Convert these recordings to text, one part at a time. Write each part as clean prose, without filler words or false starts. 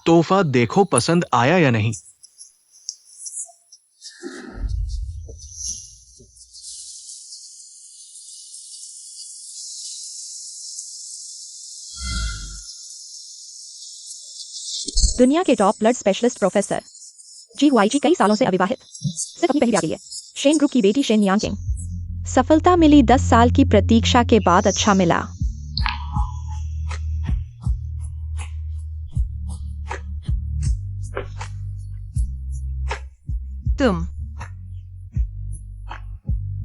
तोहफा देखो पसंद आया या नहीं। दुनिया के टॉप ब्लड स्पेशलिस्ट प्रोफेसर जी वाई कई सालों से अविवाहित, सिर्फ अपनी पहली ब्याह के लिए। शेन ग्रुप की बेटी शेन यांकिंग। सफलता मिली 10 साल की प्रतीक्षा के बाद, अच्छा मिला। तुम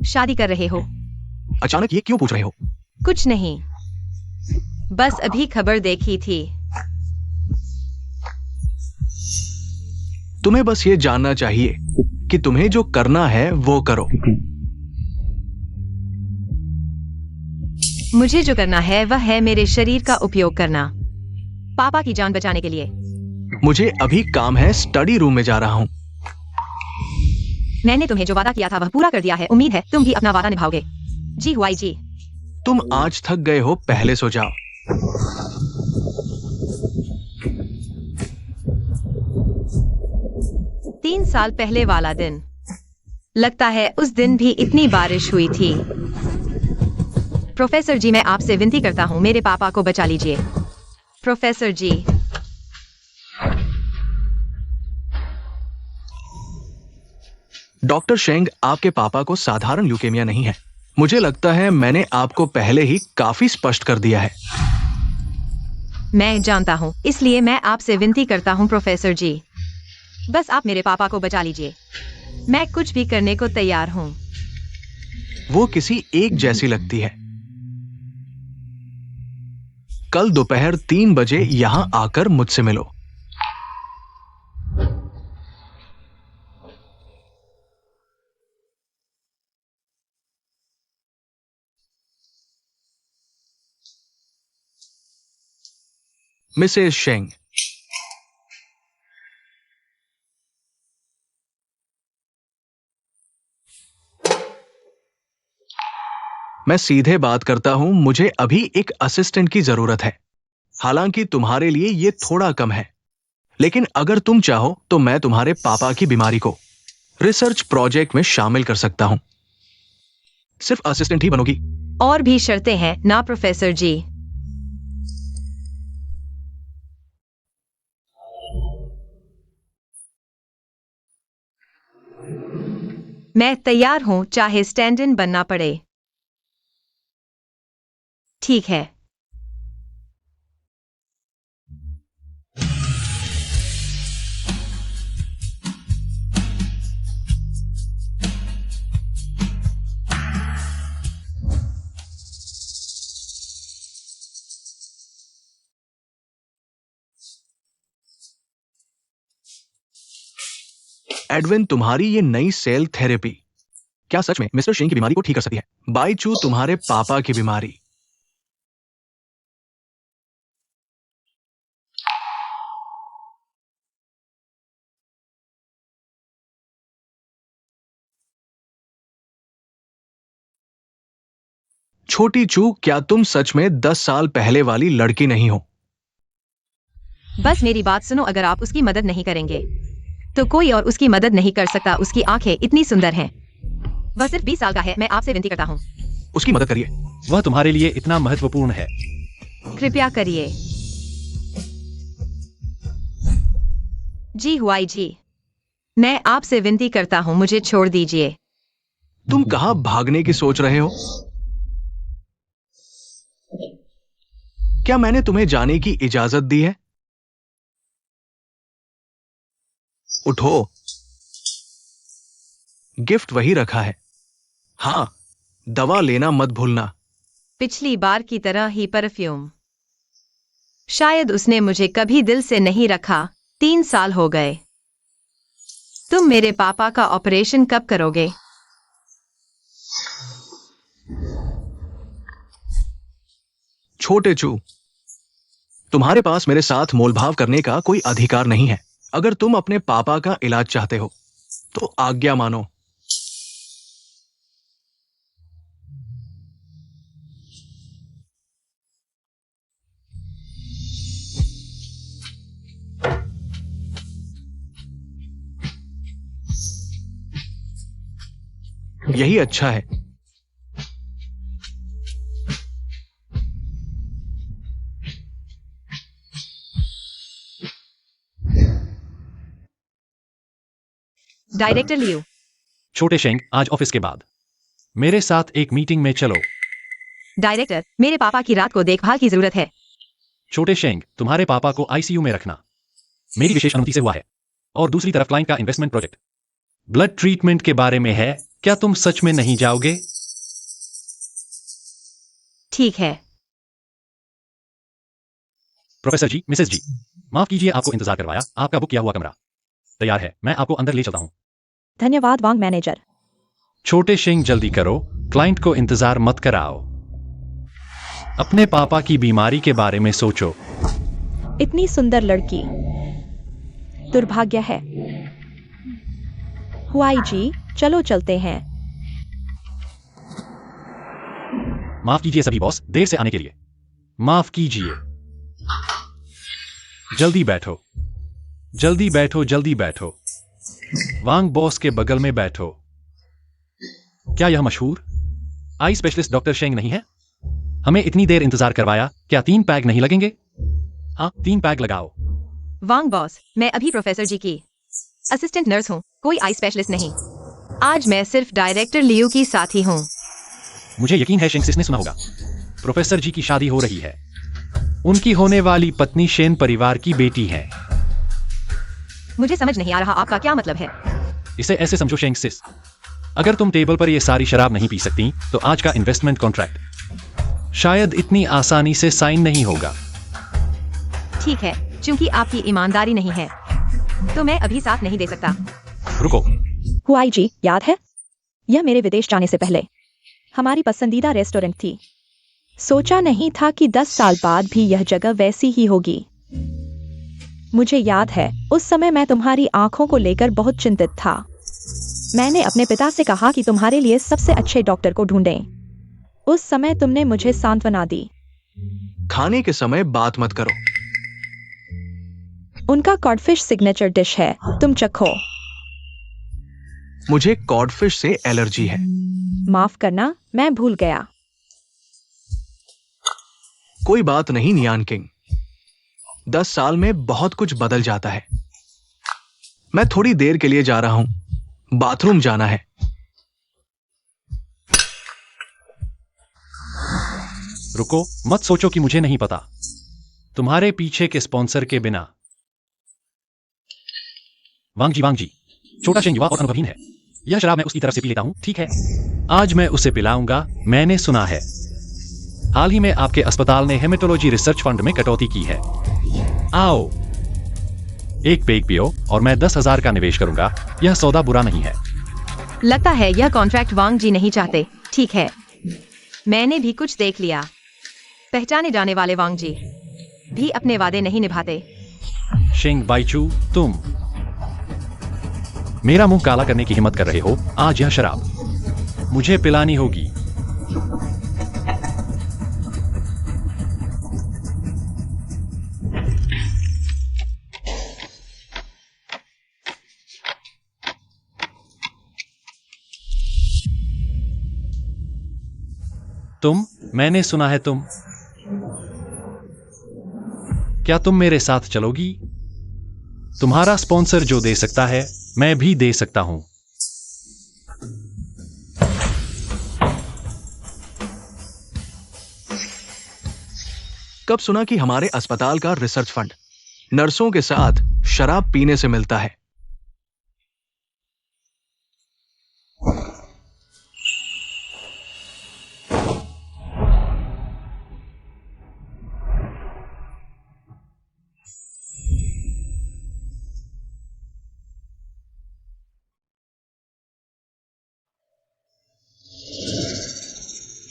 शादी कर रहे हो? अचानक ये क्यों पूछ रहे हो? कुछ नहीं, बस अभी खबर देखी थी। तुम्हें बस ये जानना चाहिए कि तुम्हें जो करना है वो करो। मुझे जो करना है वह है मेरे शरीर का उपयोग करना, पापा की जान बचाने के लिए। मुझे अभी काम है, स्टडी रूम में जा रहा हूँ। मैंने तुम्हें जो वादा किया था वह पूरा कर दिया है। उम्मीद है तुम भी अपना वादा निभाओगे। जी हुआई जी। तुम आज थक गए हो, पहले सो जाओ। तीन साल पहले वाला दिन, लगता है उस दिन भी इतनी बारिश हुई थी। प्रोफेसर जी, मैं आपसे विनती करता हूँ, मेरे पापा को बचा लीजिए। प्रोफेसर जी। डॉक्टर शेंग, आपके पापा को साधारण ल्यूकेमिया नहीं है। मुझे लगता है मैंने आपको पहले ही काफी स्पष्ट कर दिया है। मैं जानता हूँ, इसलिए मैं आपसे विनती करता हूँ प्रोफेसर जी, बस आप मेरे पापा को बचा लीजिए। मैं कुछ भी करने को तैयार हूँ। वो किसी एक जैसी लगती है। कल दोपहर 3 बजे यहां आकर मुझसे मिलो। मिसेस शेंग। मैं सीधे बात करता हूं, मुझे अभी एक असिस्टेंट की जरूरत है। हालांकि तुम्हारे लिए ये थोड़ा कम है, लेकिन अगर तुम चाहो तो मैं तुम्हारे पापा की बीमारी को रिसर्च प्रोजेक्ट में शामिल कर सकता हूं। सिर्फ असिस्टेंट ही बनोगी? और भी शर्तें हैं ना प्रोफेसर जी? मैं तैयार हूं, चाहे स्टैंड इन बनना पड़े। ठीक है। एडविन, तुम्हारी ये नई सेल थेरेपी क्या सच में मिस्टर शेंग की बीमारी को ठीक कर सकती है? बाई चू, तुम्हारे पापा की बीमारी। छोटी चू, क्या तुम सच में 10 साल पहले वाली लड़की नहीं हो? बस मेरी बात सुनो, अगर आप उसकी मदद नहीं करेंगे तो कोई और उसकी मदद नहीं कर सकता। उसकी आंखें इतनी सुंदर हैं। वह सिर्फ 20 साल का है। मैं आपसे विनती करता हूँ, उसकी मदद करिए। वह तुम्हारे लिए इतना महत्वपूर्ण है। कृपया करिए। जी हुआई जी, मैं आपसे विनती करता हूँ, मुझे छोड़ दीजिए। तुम कहां भागने की सोच रहे हो? क्या मैंने तुम्हें जाने की इजाजत दी है? उठो, गिफ्ट वही रखा है। हाँ, दवा लेना मत भूलना। पिछली बार की तरह ही परफ्यूम। शायद उसने मुझे कभी दिल से नहीं रखा। 3 साल हो गए। तुम मेरे पापा का ऑपरेशन कब करोगे? छोटे चू, तुम्हारे पास मेरे साथ मोलभाव करने का कोई अधिकार नहीं है। अगर तुम अपने पापा का इलाज चाहते हो तो आज्ञा मानो। यही अच्छा है। डायरेक्टर लियो। छोटे शेंग, आज ऑफिस के बाद मेरे साथ एक मीटिंग में चलो। डायरेक्टर, मेरे पापा की रात को देखभाल की जरूरत है। छोटे शेंग, तुम्हारे पापा को आईसीयू में रखना मेरी विशेष अनुमति से हुआ है। और दूसरी तरफ क्लाइंट का इन्वेस्टमेंट प्रोजेक्ट ब्लड ट्रीटमेंट के बारे में है। क्या तुम सच में नहीं जाओगे? ठीक है। प्रोफेसर जी, मिसेस जी, माफ कीजिए आपको इंतजार करवाया। आपका बुक किया हुआ कमरा तैयार है, मैं आपको अंदर ले चलता हूं। धन्यवाद वांग मैनेजर। छोटे शेंग, जल्दी करो, क्लाइंट को इंतजार मत कराओ। अपने पापा की बीमारी के बारे में सोचो। इतनी सुंदर लड़की, दुर्भाग्य है। हुआई जी, चलो चलते हैं। माफ कीजिए सभी बॉस, देर से आने के लिए माफ कीजिए। जल्दी बैठो, जल्दी बैठो, जल्दी बैठो। वांग बॉस के बगल में बैठो। क्या यह मशहूर आई स्पेशलिस्ट डॉक्टर शेंग नहीं है? हमें इतनी देर इंतजार करवाया, क्या 3 पैग नहीं लगेंगे? हाँ, 3 पैग लगाओ। वांग बॉस, मैं अभी प्रोफेसर जी की असिस्टेंट नर्स हूँ, कोई आई स्पेशलिस्ट नहीं। आज मैं सिर्फ डायरेक्टर लियो की साथी हूँ। मुझे यकीन है शेंग ने सुना होगा, प्रोफेसर जी की शादी हो रही है। उनकी होने वाली पत्नी शेन परिवार की बेटी है। मुझे समझ नहीं आ रहा आपका क्या मतलब है। इसे ऐसे समझो शेंग सिस, अगर तुम टेबल पर ये सारी शराब नहीं पी सकती तो आज का इन्वेस्टमेंट कॉन्ट्रैक्ट शायद इतनी आसानी से साइन नहीं होगा। ठीक है, क्योंकि आपकी ईमानदारी नहीं है तो मैं अभी साथ नहीं दे सकता। रुको, हुआई जी, याद है? यह मेरे विदेश जाने से पहले हमारी पसंदीदा रेस्टोरेंट थी। सोचा नहीं था कि 10 साल बाद भी यह जगह वैसी ही होगी। मुझे याद है, उस समय मैं तुम्हारी आंखों को लेकर बहुत चिंतित था। मैंने अपने पिता से कहा कि तुम्हारे लिए सबसे अच्छे डॉक्टर को ढूंढें। उस समय तुमने मुझे सांत्वना दी। खाने के समय बात मत करो। उनका कॉडफिश सिग्नेचर डिश है, तुम चखो। मुझे कॉडफिश से एलर्जी है। माफ करना, मैं भूल गया। कोई बात नहीं नियान किंग, 10 साल में बहुत कुछ बदल जाता है। मैं थोड़ी देर के लिए जा रहा हूं, बाथरूम जाना है। रुको, मत सोचो कि मुझे नहीं पता। तुम्हारे पीछे के स्पॉन्सर के बिना। वांग जी, छोटा शेंग युवा और अनुभवहीन है। यह शराब मैं उसकी तरफ से पी लेता हूं, ठीक है? आज मैं उसे पिलाऊंगा। मैंने सुना है हाल ही में आपके अस्पताल ने हेमेटोलॉजी रिसर्च फंड में कटौती की है। आओ, एक पेग पियो और मैं 10,000 का निवेश करूंगा। यह सौदा बुरा नहीं है। लगता है यह कॉन्ट्रैक्ट वांग जी नहीं चाहते। ठीक है, मैंने भी कुछ देख लिया। पहचाने जाने वाले वांग जी भी अपने वादे नहीं निभाते। शेंग बाइचू, तुम मेरा मुंह काला करने की हिम्मत कर रहे हो। आज यह शराब मुझे पिलानी होगी। मैंने सुना है क्या तुम मेरे साथ चलोगी? तुम्हारा स्पॉन्सर जो दे सकता है, मैं भी दे सकता हूं। कब सुना कि हमारे अस्पताल का रिसर्च फंड नर्सों के साथ शराब पीने से मिलता है।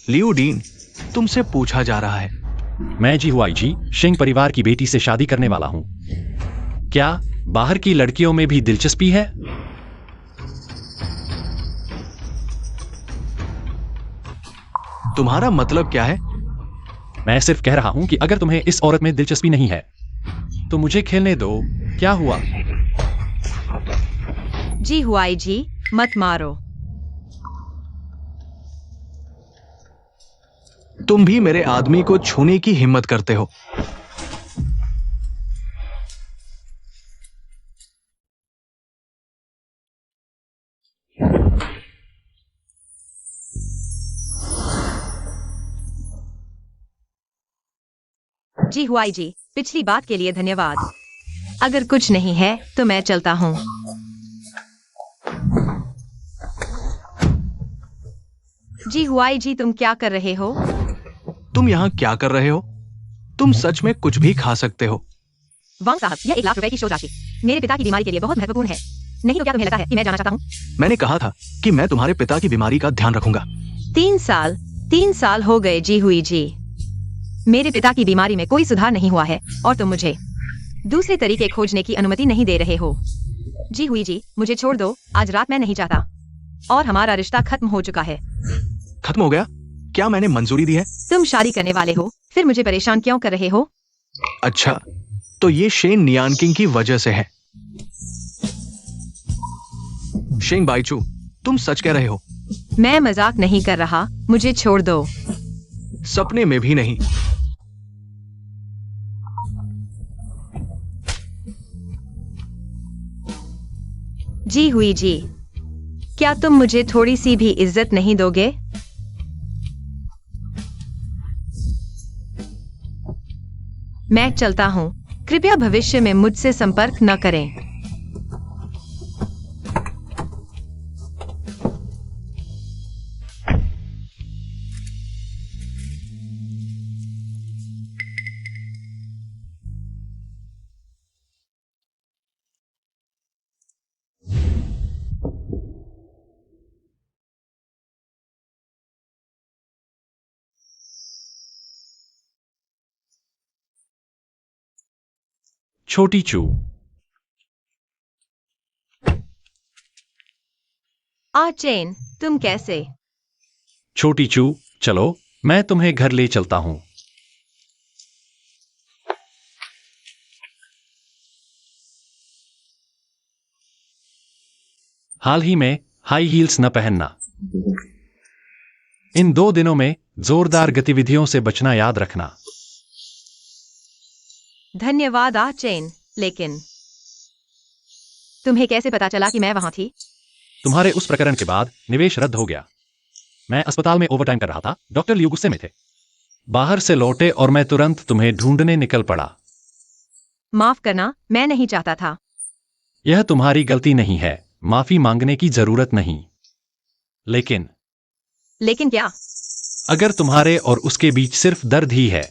लियू डीन, तुमसे पूछा जा रहा है। मैं जी हुआई जी, शेंग परिवार की बेटी से शादी करने वाला हूं। क्या बाहर की लड़कियों में भी दिलचस्पी है? तुम्हारा मतलब क्या है? मैं सिर्फ कह रहा हूं कि अगर तुम्हें इस औरत में दिलचस्पी नहीं है तो मुझे खेलने दो। क्या हुआ? जी हुआई जी, मत मारो। तुम भी मेरे आदमी को छूने की हिम्मत करते हो। जी हुआई जी, पिछली बात के लिए धन्यवाद। अगर कुछ नहीं है तो मैं चलता हूँ। जी हुआई जी, तुम क्या कर रहे हो? तुम यहाँ क्या कर रहे हो? तुम सच में कुछ भी खा सकते हो। वांग साहब, यह 1 लाख रुपए की शोध राशि मेरे पिता की बीमारी के लिए बहुत महत्वपूर्ण है। नहीं तो क्या तुम्हें लगता है कि मैं जाना चाहता हूँ? मैंने कहा था कि मैं तुम्हारे पिता की बीमारी का ध्यान रखूंगा। 3 साल हो गए जी हुई जी। मेरे पिता की बीमारी में कोई सुधार नहीं हुआ है और तुम मुझे दूसरे तरीके खोजने की अनुमति नहीं दे रहे हो। जी हुई जी, मुझे छोड़ दो, आज रात मैं नहीं चाहता और हमारा रिश्ता खत्म हो चुका है। खत्म हो गया? क्या मैंने मंजूरी दी है? तुम शादी करने वाले हो, फिर मुझे परेशान क्यों कर रहे हो? अच्छा, तो ये शेन नियानकिंग की वजह से है। शेंग बाइचू, तुम सच कह रहे हो? मैं मजाक नहीं कर रहा, मुझे छोड़ दो। सपने में भी नहीं। जी हुई जी, क्या तुम मुझे थोड़ी सी भी इज्जत नहीं दोगे? मैं चलता हूँ, कृपया भविष्य में मुझसे संपर्क न करें। छोटी चू। चेन, तुम कैसे? छोटी चू, चलो मैं तुम्हें घर ले चलता हूं। हाल ही में हाई हील्स न पहनना। इन 2 दिनों में जोरदार गतिविधियों से बचना याद रखना। धन्यवाद चेन, लेकिन तुम्हें कैसे पता चला कि मैं वहां थी? तुम्हारे उस प्रकरण के बाद निवेश रद्द हो गया। मैं अस्पताल में ओवरटाइम कर रहा था, डॉक्टर लियू गुस्से में थे। बाहर से लौटे और मैं तुरंत तुम्हें ढूंढने निकल पड़ा। माफ करना, मैं नहीं चाहता था। यह तुम्हारी गलती नहीं है, माफी मांगने की जरूरत नहीं। लेकिन क्या? अगर तुम्हारे और उसके बीच सिर्फ दर्द ही है,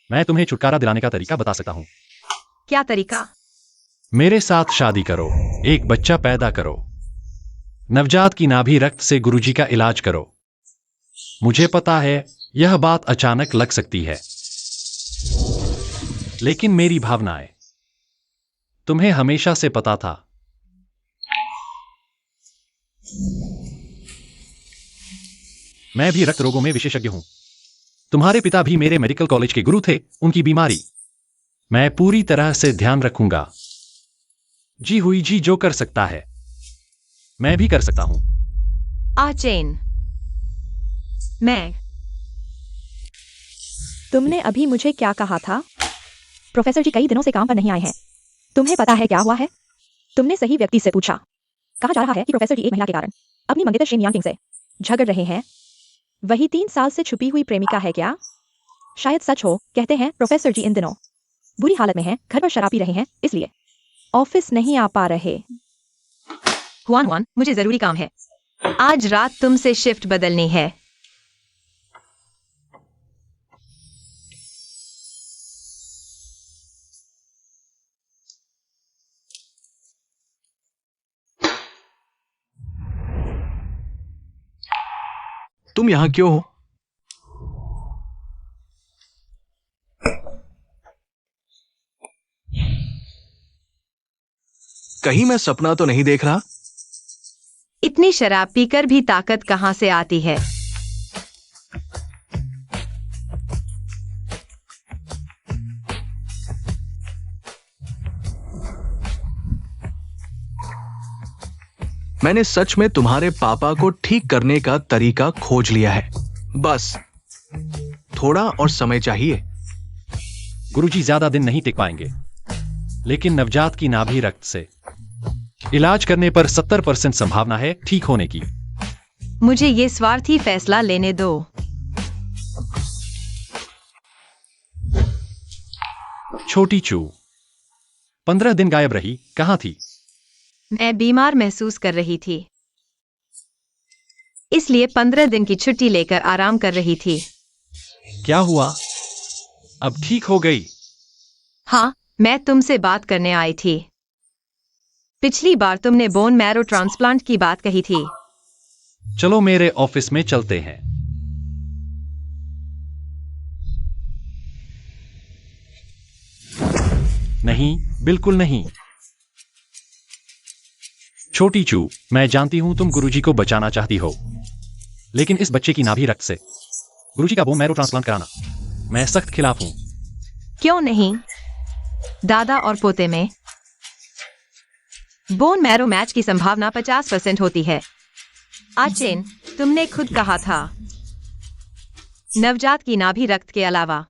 मैं तुम्हें छुटकारा दिलाने का तरीका बता सकता हूं। क्या तरीका? मेरे साथ शादी करो, एक बच्चा पैदा करो, नवजात की नाभि रक्त से गुरुजी का इलाज करो। मुझे पता है यह बात अचानक लग सकती है, लेकिन मेरी भावनाएं तुम्हें हमेशा से पता था। मैं भी रक्त रोगों में विशेषज्ञ हूं। तुम्हारे पिता भी मेरे मेडिकल कॉलेज के गुरु थे। उनकी बीमारी मैं पूरी तरह से ध्यान रखूंगा। जी हुई जी, जो कर सकता है मैं भी कर सकता हूं। चेन, मैं तुमने अभी मुझे क्या कहा था? प्रोफेसर जी कई दिनों से काम पर नहीं आए हैं। तुम्हें पता है क्या हुआ है? तुमने सही व्यक्ति से पूछा। कहा जा रहा है कि प्रोफेसर जी एक महिला के कारण अपनी मंगेतर शेन यानकिंग से झगड़ रहे हैं। वही 3 साल से छुपी हुई प्रेमिका है क्या? शायद सच हो। कहते हैं प्रोफेसर जी इन दिनों बुरी हालत में हैं, घर पर शराब पी रहे हैं, इसलिए ऑफिस नहीं आ पा रहे। हुआन, मुझे जरूरी काम है। आज रात तुमसे शिफ्ट बदलनी है। तुम यहां क्यों हो? कहीं मैं सपना तो नहीं देख रहा? इतनी शराब पीकर भी ताकत कहां से आती है? मैंने सच में तुम्हारे पापा को ठीक करने का तरीका खोज लिया है। बस थोड़ा और समय चाहिए। गुरुजी ज्यादा दिन नहीं टिक पाएंगे, लेकिन नवजात की नाभि रक्त से इलाज करने पर 70% संभावना है ठीक होने की। मुझे ये स्वार्थी फैसला लेने दो। छोटी चू 15 दिन गायब रही, कहाँ थी? मैं बीमार महसूस कर रही थी, इसलिए 15 दिन की छुट्टी लेकर आराम कर रही थी। क्या हुआ? अब ठीक हो गई? हाँ, मैं तुमसे बात करने आई थी। पिछली बार तुमने बोन मैरो ट्रांसप्लांट की बात कही थी। चलो मेरे ऑफिस में चलते हैं। नहीं, बिल्कुल नहीं। छोटी चू, मैं जानती हूं तुम गुरुजी को बचाना चाहती हो, लेकिन इस बच्चे की नाभि रक्त से गुरुजी का बोन मैरो ट्रांसप्लांट कराना, मैं सख्त खिलाफ हूं। क्यों नहीं? दादा और पोते में बोन मैरो मैच की संभावना 50% होती है। आचेन, तुमने खुद कहा था, नवजात की नाभि रक्त के अलावा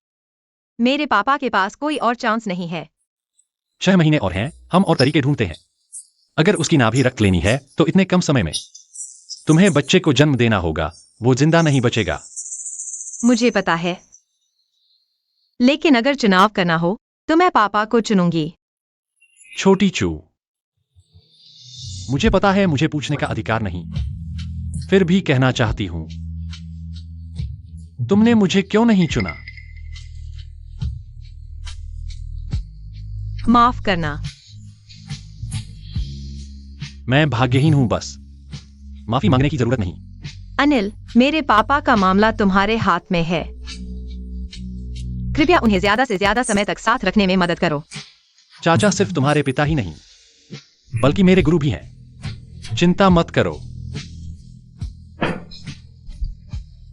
मेरे पापा के पास कोई और चांस नहीं है। 6 महीने और हैं, हम और तरीके ढूंढते हैं। अगर उसकी नाभि रक्त लेनी है तो इतने कम समय में तुम्हें बच्चे को जन्म देना होगा, वो जिंदा नहीं बचेगा। मुझे पता है, लेकिन अगर चुनाव करना हो तो मैं पापा को चुनूंगी। छोटी चू, मुझे पता है मुझे पूछने का अधिकार नहीं, फिर भी कहना चाहती हूं, तुमने मुझे क्यों नहीं चुना? माफ करना। मैं भाग्यहीन हूं, बस माफी मांगने की जरूरत नहीं। अनिल, मेरे पापा का मामला तुम्हारे हाथ में है। कृपया उन्हें ज्यादा से ज्यादा समय तक साथ रखने में मदद करो। चाचा सिर्फ तुम्हारे पिता ही नहीं, बल्कि मेरे गुरु भी हैं। चिंता मत करो।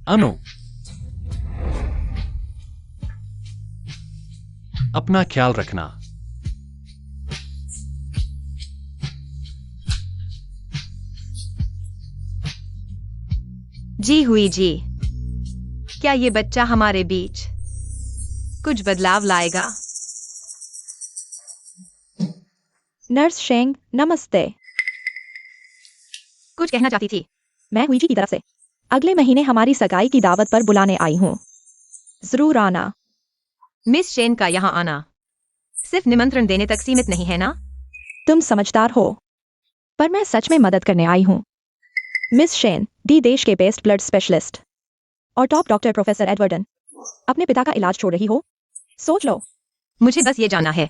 अनु, अपना ख्याल रखना। जी हुई जी। क्या ये बच्चा हमारे बीच कुछ बदलाव लाएगा? नर्स शेंग, नमस्ते। कुछ कहना चाहती थी। मैं हुईजी की तरफ से अगले महीने हमारी सगाई की दावत पर बुलाने आई हूँ, जरूर आना। मिस शेन का यहाँ आना सिर्फ निमंत्रण देने तक सीमित नहीं है ना? तुम समझदार हो, पर मैं सच में मदद करने आई हूँ। मिस शेन, डी देश के बेस्ट ब्लड स्पेशलिस्ट और टॉप डॉक्टर प्रोफेसर एडवर्डन, अपने पिता का इलाज छोड़ रही हो? सोच लो। मुझे बस ये जानना है,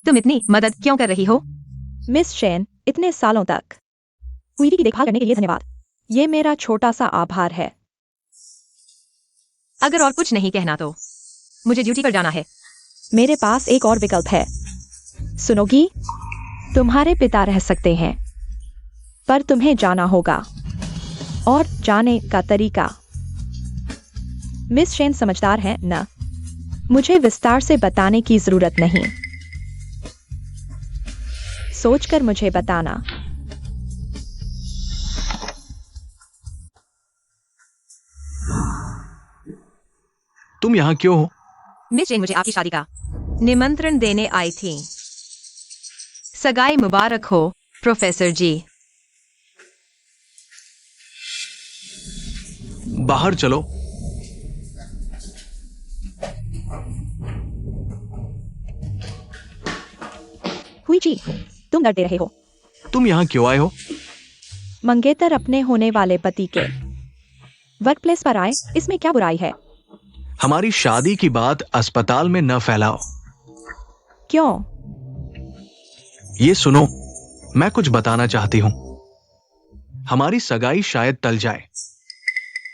तुम इतनी मदद क्यों कर रही हो? मिस शेन, इतने सालों तक हुईडी की देखभाल करने के लिए धन्यवाद। ये मेरा छोटा सा आभार है। अगर और कुछ नहीं कहना तो मुझे ड्यूटी पर जाना है। मेरे पास एक और विकल्प है। सुनोगी? तुम्हारे पिता रह सकते हैं, पर तुम्हें जाना होगा, और जाने का तरीका। मिस शेन समझदार है ना? मुझे विस्तार से बताने की जरूरत नहीं, सोचकर मुझे बताना। तुम यहाँ क्यों हो? मिस शेन मुझे आपकी शादी का निमंत्रण देने आई थी। सगाई मुबारक हो प्रोफेसर जी। बाहर चलो। हुईजी, तुम डरते रहे हो। तुम यहाँ क्यों आए हो? मंगेतर अपने होने वाले पति के वर्क प्लेस पर आए, इसमें क्या बुराई है? हमारी शादी की बात अस्पताल में न फैलाओ। क्यों? ये सुनो, मैं कुछ बताना चाहती हूँ। हमारी सगाई शायद टल जाए।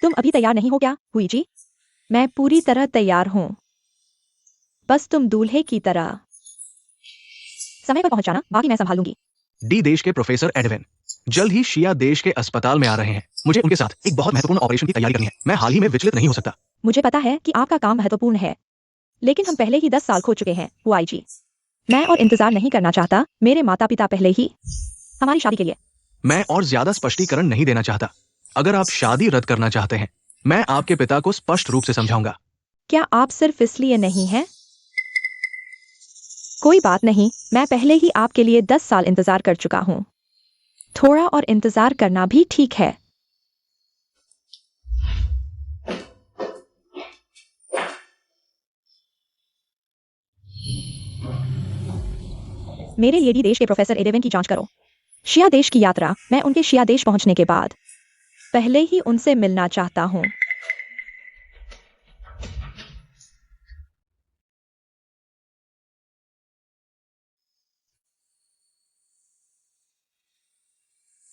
तुम अभी तैयार नहीं हो क्या, हुईजी? मैं पूरी तरह तैयार हूं, बस तुम दूल्हे की तरह समय पर पहुंचाना, बाकी मैं संभालूंगी। डी देश के प्रोफेसर एडविन जल्द ही शिया देश के अस्पताल में आ रहे हैं। मुझे उनके साथ एक बहुत महत्वपूर्ण ऑपरेशन की तैयारी करनी है। मैं हाल ही में विचलित नहीं हो सकता। मुझे पता है कि आपका काम महत्वपूर्ण है, लेकिन हम पहले ही 10 साल खो चुके हैं, हुआईजी। मैं और इंतजार नहीं करना चाहता। मेरे माता पिता पहले ही हमारी शादी के लिए। मैं और ज्यादा स्पष्टीकरण नहीं देना चाहता। अगर आप शादी रद्द करना चाहते हैं मैं आपके पिता को स्पष्ट रूप से समझाऊंगा। क्या आप सिर्फ इसलिए नहीं हैं? कोई बात नहीं, मैं पहले ही आपके लिए 10 साल इंतजार कर चुका हूं। थोड़ा और इंतजार करना भी ठीक है। मेरे लिए भी देश के प्रोफेसर एडेवन की जांच करो। शिया देश की यात्रा, मैं उनके शिया देश पहुंचने के बाद पहले ही उनसे मिलना चाहता हूं।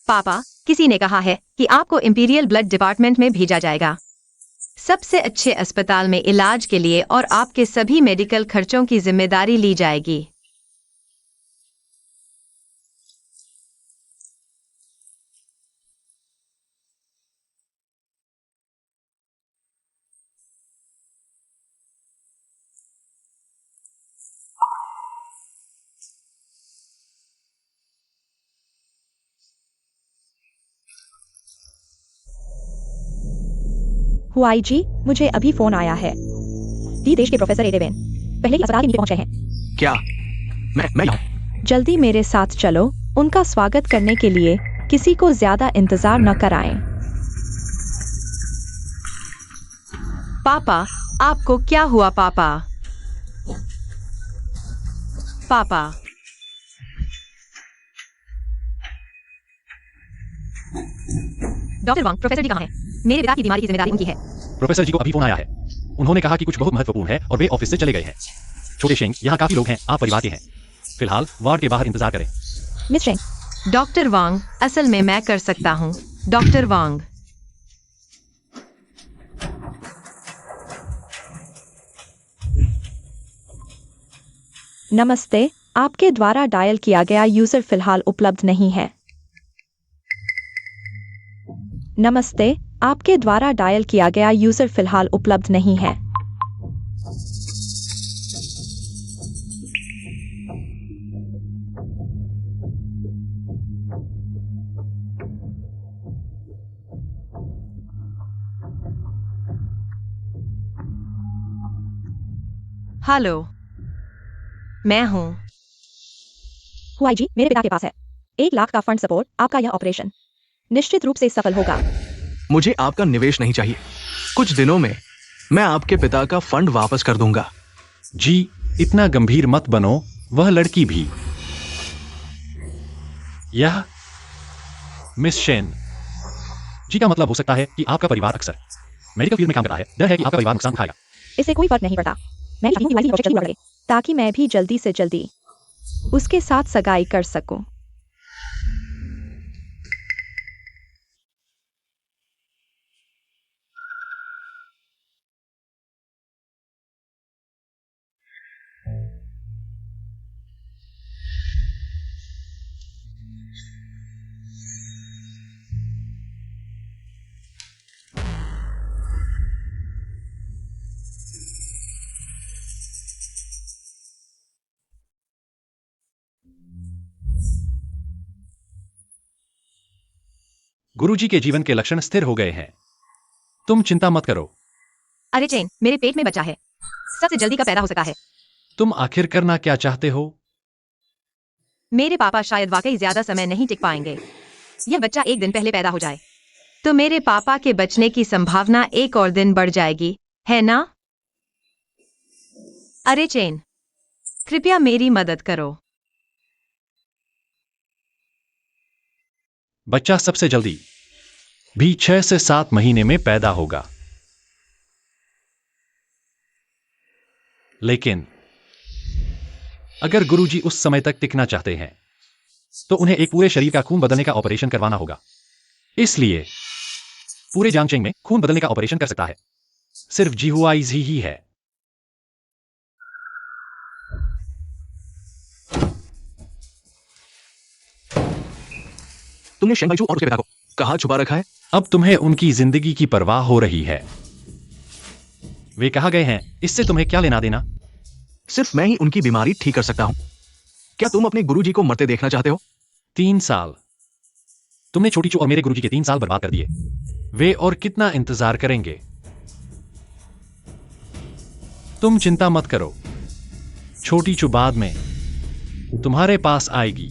पापा, किसी ने कहा है कि आपको इंपीरियल ब्लड डिपार्टमेंट में भेजा जाएगा, सबसे अच्छे अस्पताल में इलाज के लिए, और आपके सभी मेडिकल खर्चों की जिम्मेदारी ली जाएगी। हुआई जी, मुझे अभी फोन आया है। दी देश के प्रोफेसर एडेवन पहले ही अस्पताल के नीचे पहुंचे हैं। क्या? मैं यहाँ हूं। जल्दी मेरे साथ चलो। उनका स्वागत करने के लिए किसी को ज्यादा इंतजार न कराएं। पापा, आपको क्या हुआ पापा? पापा, डॉक्टर वांग, प्रोफेसर जी कहाँ हैं? मेरे पिता की बीमारी की जिम्मेदारी उनकी है। प्रोफेसर जी को अभी फोन आया है। उन्होंने कहा कि कुछ बहुत महत्वपूर्ण है और वे ऑफिस से चले गए हैं। छोटे शेंग, यहाँ काफी लोग हैं, आप परिवार के हैं। फिलहाल वार्ड के बाहर इंतजार करें। मिस शेंग, डॉक्टर वांग, असल में मैं कर सकता हूँ। डॉक्टर वांग, नमस्ते। आपके द्वारा डायल किया गया यूजर फिलहाल उपलब्ध नहीं है। नमस्ते, आपके द्वारा डायल किया गया यूजर फिलहाल उपलब्ध नहीं है। हेलो, मैं हूँ। हुआई जी, मेरे पिता के पास है 1 लाख का फंड सपोर्ट। आपका यह ऑपरेशन निश्चित रूप से सफल होगा। मुझे आपका निवेश नहीं चाहिए। कुछ दिनों में मैं आपके पिता का फंड वापस कर दूंगा। जी, इतना गंभीर मत बनो, वह लड़की भी। यह मिस शेन जी का मतलब हो सकता है कि आपका परिवार अक्सर मेडिकल फील्ड में काम करता है। डर है कि आपका परिवार नुकसान उठाएगा। इससे कोई फर्क नहीं पड़ता। मैं चाहती हूँ कि प्रोजेक्ट जल्दी बढ़े ताकि मैं भी जल्दी से जल्दी उसके साथ सगाई कर सकूं। गुरुजी के जीवन के लक्षण स्थिर हो गए हैं। तुम चिंता मत करो। अरे चेन, मेरे पेट में बच्चा है, सबसे जल्दी का पैदा हो सका है। तुम आखिर करना क्या चाहते हो? मेरे पापा शायद वाकई ज्यादा समय नहीं टिक पाएंगे। यह बच्चा एक दिन पहले पैदा हो जाए तो मेरे पापा के बचने की संभावना एक और दिन बढ़ जाएगी, है ना? अरे चेन, कृपया मेरी मदद करो। बच्चा सबसे जल्दी भी 6 से 7 महीने में पैदा होगा। लेकिन अगर गुरुजी उस समय तक टिकना चाहते हैं तो उन्हें एक पूरे शरीर का खून बदलने का ऑपरेशन करवाना होगा। इसलिए पूरे जांगचेंग में खून बदलने का ऑपरेशन कर सकता है सिर्फ जीहुआईज ही है। तुमने शेंगाइचू और उसके पिता को कहाँ छुपा रखा है? अब तुम्हें उनकी जिंदगी की परवाह हो रही है। वे कहाँ गए हैं, इससे तुम्हें क्या लेना देना? सिर्फ मैं ही उनकी बीमारी ठीक कर सकता हूं। क्या तुम अपने गुरुजी को मरते देखना चाहते हो? 3 साल तुमने छोटी चू और मेरे गुरुजी के 3 साल बर्बाद कर दिए। वे और कितना इंतजार करेंगे? तुम चिंता मत करो, छोटी चू बाद में तुम्हारे पास आएगी।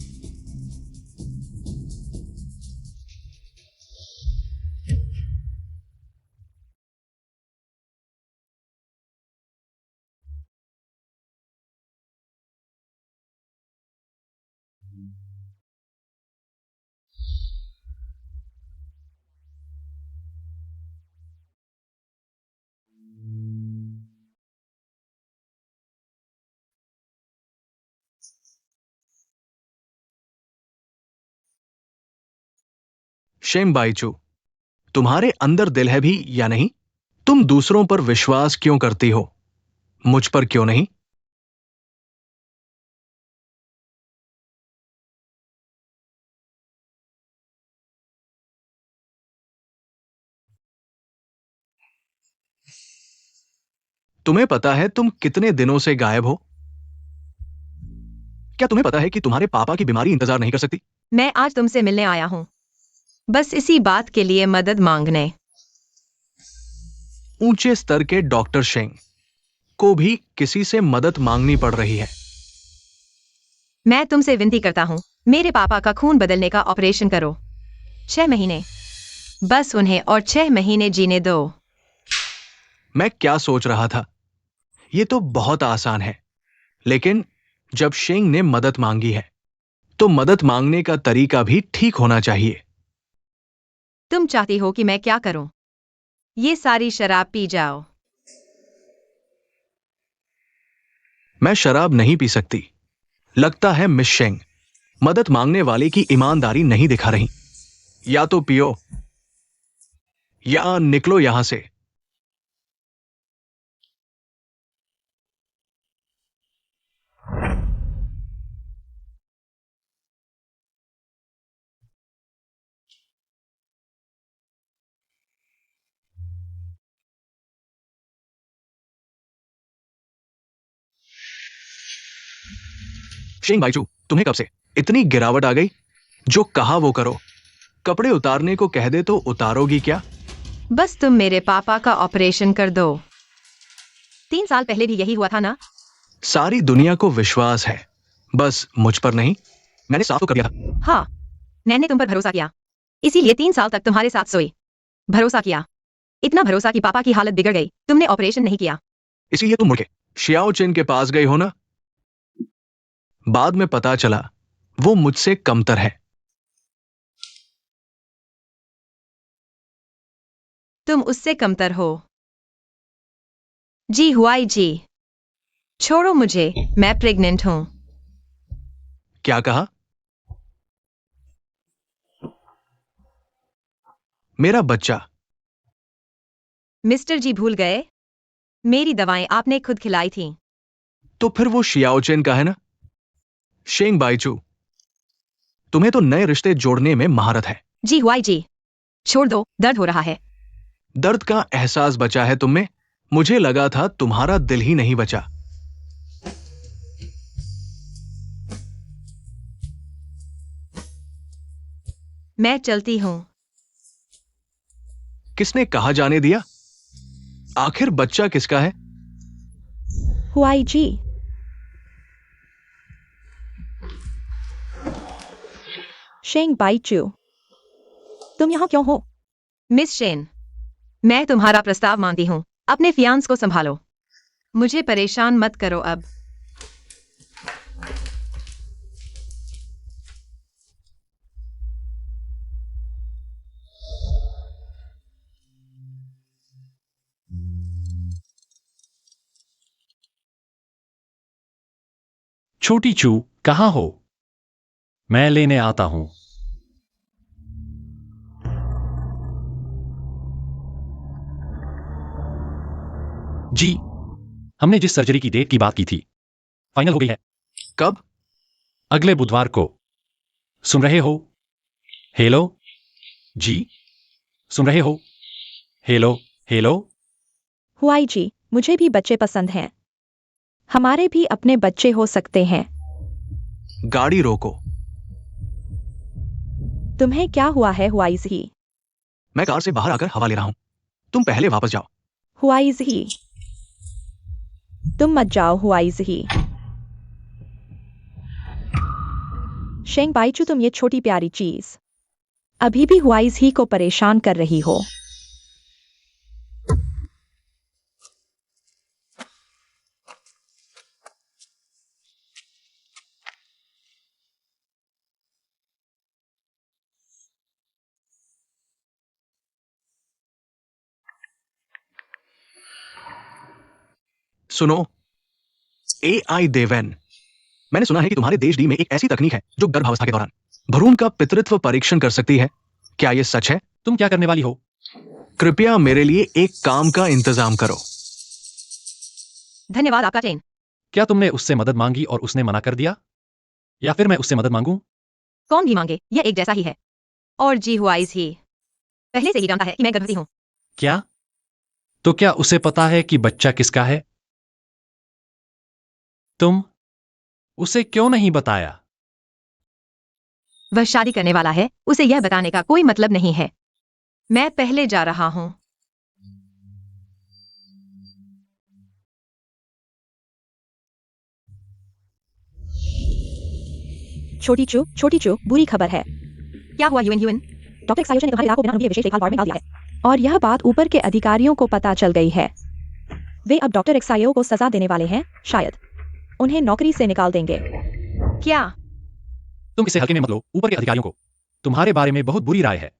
शेम बाईचू, तुम्हारे अंदर दिल है भी या नहीं? तुम दूसरों पर विश्वास क्यों करती हो, मुझ पर क्यों नहीं? तुम्हें पता है तुम कितने दिनों से गायब हो? क्या तुम्हें पता है कि तुम्हारे पापा की बीमारी इंतजार नहीं कर सकती? मैं आज तुमसे मिलने आया हूं, बस इसी बात के लिए मदद मांगने। ऊंचे स्तर के डॉक्टर शेंग को भी किसी से मदद मांगनी पड़ रही है। मैं तुमसे विनती करता हूं, मेरे पापा का खून बदलने का ऑपरेशन करो। 6 महीने, बस उन्हें और 6 महीने जीने दो। मैं क्या सोच रहा था, ये तो बहुत आसान है। लेकिन जब शेंग ने मदद मांगी है तो मदद मांगने का तरीका भी ठीक होना चाहिए। तुम चाहती हो कि मैं क्या करूं? ये सारी शराब पी जाओ। मैं शराब नहीं पी सकती। लगता है मिस शेंग मदद मांगने वाले की ईमानदारी नहीं दिखा रही। या तो पियो या निकलो यहां से। शेंग बाईचू, तुम्हें कब से इतनी गिरावट आ गई? जो कहा वो करो। कपड़े उतारने को कह दे तो उतारोगी क्या? बस तुम मेरे पापा का ऑपरेशन कर दो। 3 साल पहले भी यही हुआ था ना? सारी दुनिया को विश्वास है, बस मुझ पर नहीं। मैंने साफ तो कर दिया था। हाँ, मैंने तुम पर भरोसा किया, इसीलिए 3 साल तक तुम्हारे साथ सोई। भरोसा किया, इतना भरोसा कि पापा की हालत बिगड़ गई। तुमने ऑपरेशन नहीं किया। इसीलिए तुम मुड़ के शियाओ चिन के पास गई हो ना? बाद में पता चला वो मुझसे कमतर है। तुम उससे कमतर हो। जी हुआई जी, छोड़ो मुझे, मैं प्रेग्नेंट हूं। क्या कहा? मेरा बच्चा? मिस्टर जी भूल गए, मेरी दवाएं आपने खुद खिलाई थीं। तो फिर वो शियाओ चिन का है ना? शेंग बाईचू, तुम्हें तो नए रिश्ते जोड़ने में महारत है। जी हुआई जी, छोड़ दो, दर्द हो रहा है। दर्द का एहसास बचा है तुम में? मुझे लगा था तुम्हारा दिल ही नहीं बचा। मैं चलती हूं। किसने कहा जाने दिया? आखिर बच्चा किसका है? हुआई जी, शेंग बाईचू, तुम यहां क्यों हो? मिस शेन, मैं तुम्हारा प्रस्ताव मानती हूं। अपने फियांस को संभालो, मुझे परेशान मत करो अब। छोटी चू कहाँ हो? मैं लेने आता हूं। जी, हमने जिस सर्जरी की डेट की बात की थी, फाइनल हो गई है। कब? अगले बुधवार को। सुन रहे हो? हेलो जी, सुन रहे हो? Hello hello. हुआई जी, मुझे भी बच्चे पसंद हैं। हमारे भी अपने बच्चे हो सकते हैं। गाड़ी रोको। तुम्हें क्या हुआ है हुआई जी? मैं कार से बाहर आकर हवा ले रहा हूं। तुम पहले वापस जाओ। हुआ ही। तुम मत जाओ हुआ ही। शेंग बाईचू, तुम ये छोटी प्यारी चीज अभी भी हुआ ही को परेशान कर रही हो। सुनो, AI देवेन, मैंने सुना है कि तुम्हारे देश डी में एक ऐसी तकनीक है जो गर्भावस्था के दौरान भ्रूण का पितृत्व परीक्षण कर सकती है। क्या यह सच है? तुम क्या करने वाली हो? कृपया मेरे लिए एक काम का इंतजाम करो। धन्यवाद आपका चेन। क्या तुमने उससे मदद मांगी और उसने मना कर दिया, या फिर मैं उससे मदद मांगूं? कौन भी मांगे, यह एक जैसा ही है। और जी हुआ ही पहले से ही जानता है कि मैं गर्भवती हूँ। क्या? तो क्या उसे पता है कि बच्चा किसका है? तुम उसे क्यों नहीं बताया? वह शादी करने वाला है, उसे यह बताने का कोई मतलब नहीं है। मैं पहले जा रहा हूँ। छोटी चू, बुरी खबर है। क्या हुआ ह्यून? डॉक्टर एक्सायोशन ने तुम्हारे दांत को बिना अनुभवी विशेष देखभाल वार्ड में डाल दिया है और यह बात ऊपर के अधिकारियों को पता चल गई है। वे अब डॉक्टर एक्सायो को सजा देने वाले हैं, शायद उन्हें नौकरी से निकाल देंगे। क्या? तुम इसे हल्के में मत लो। ऊपर के अधिकारियों को तुम्हारे बारे में बहुत बुरी राय है।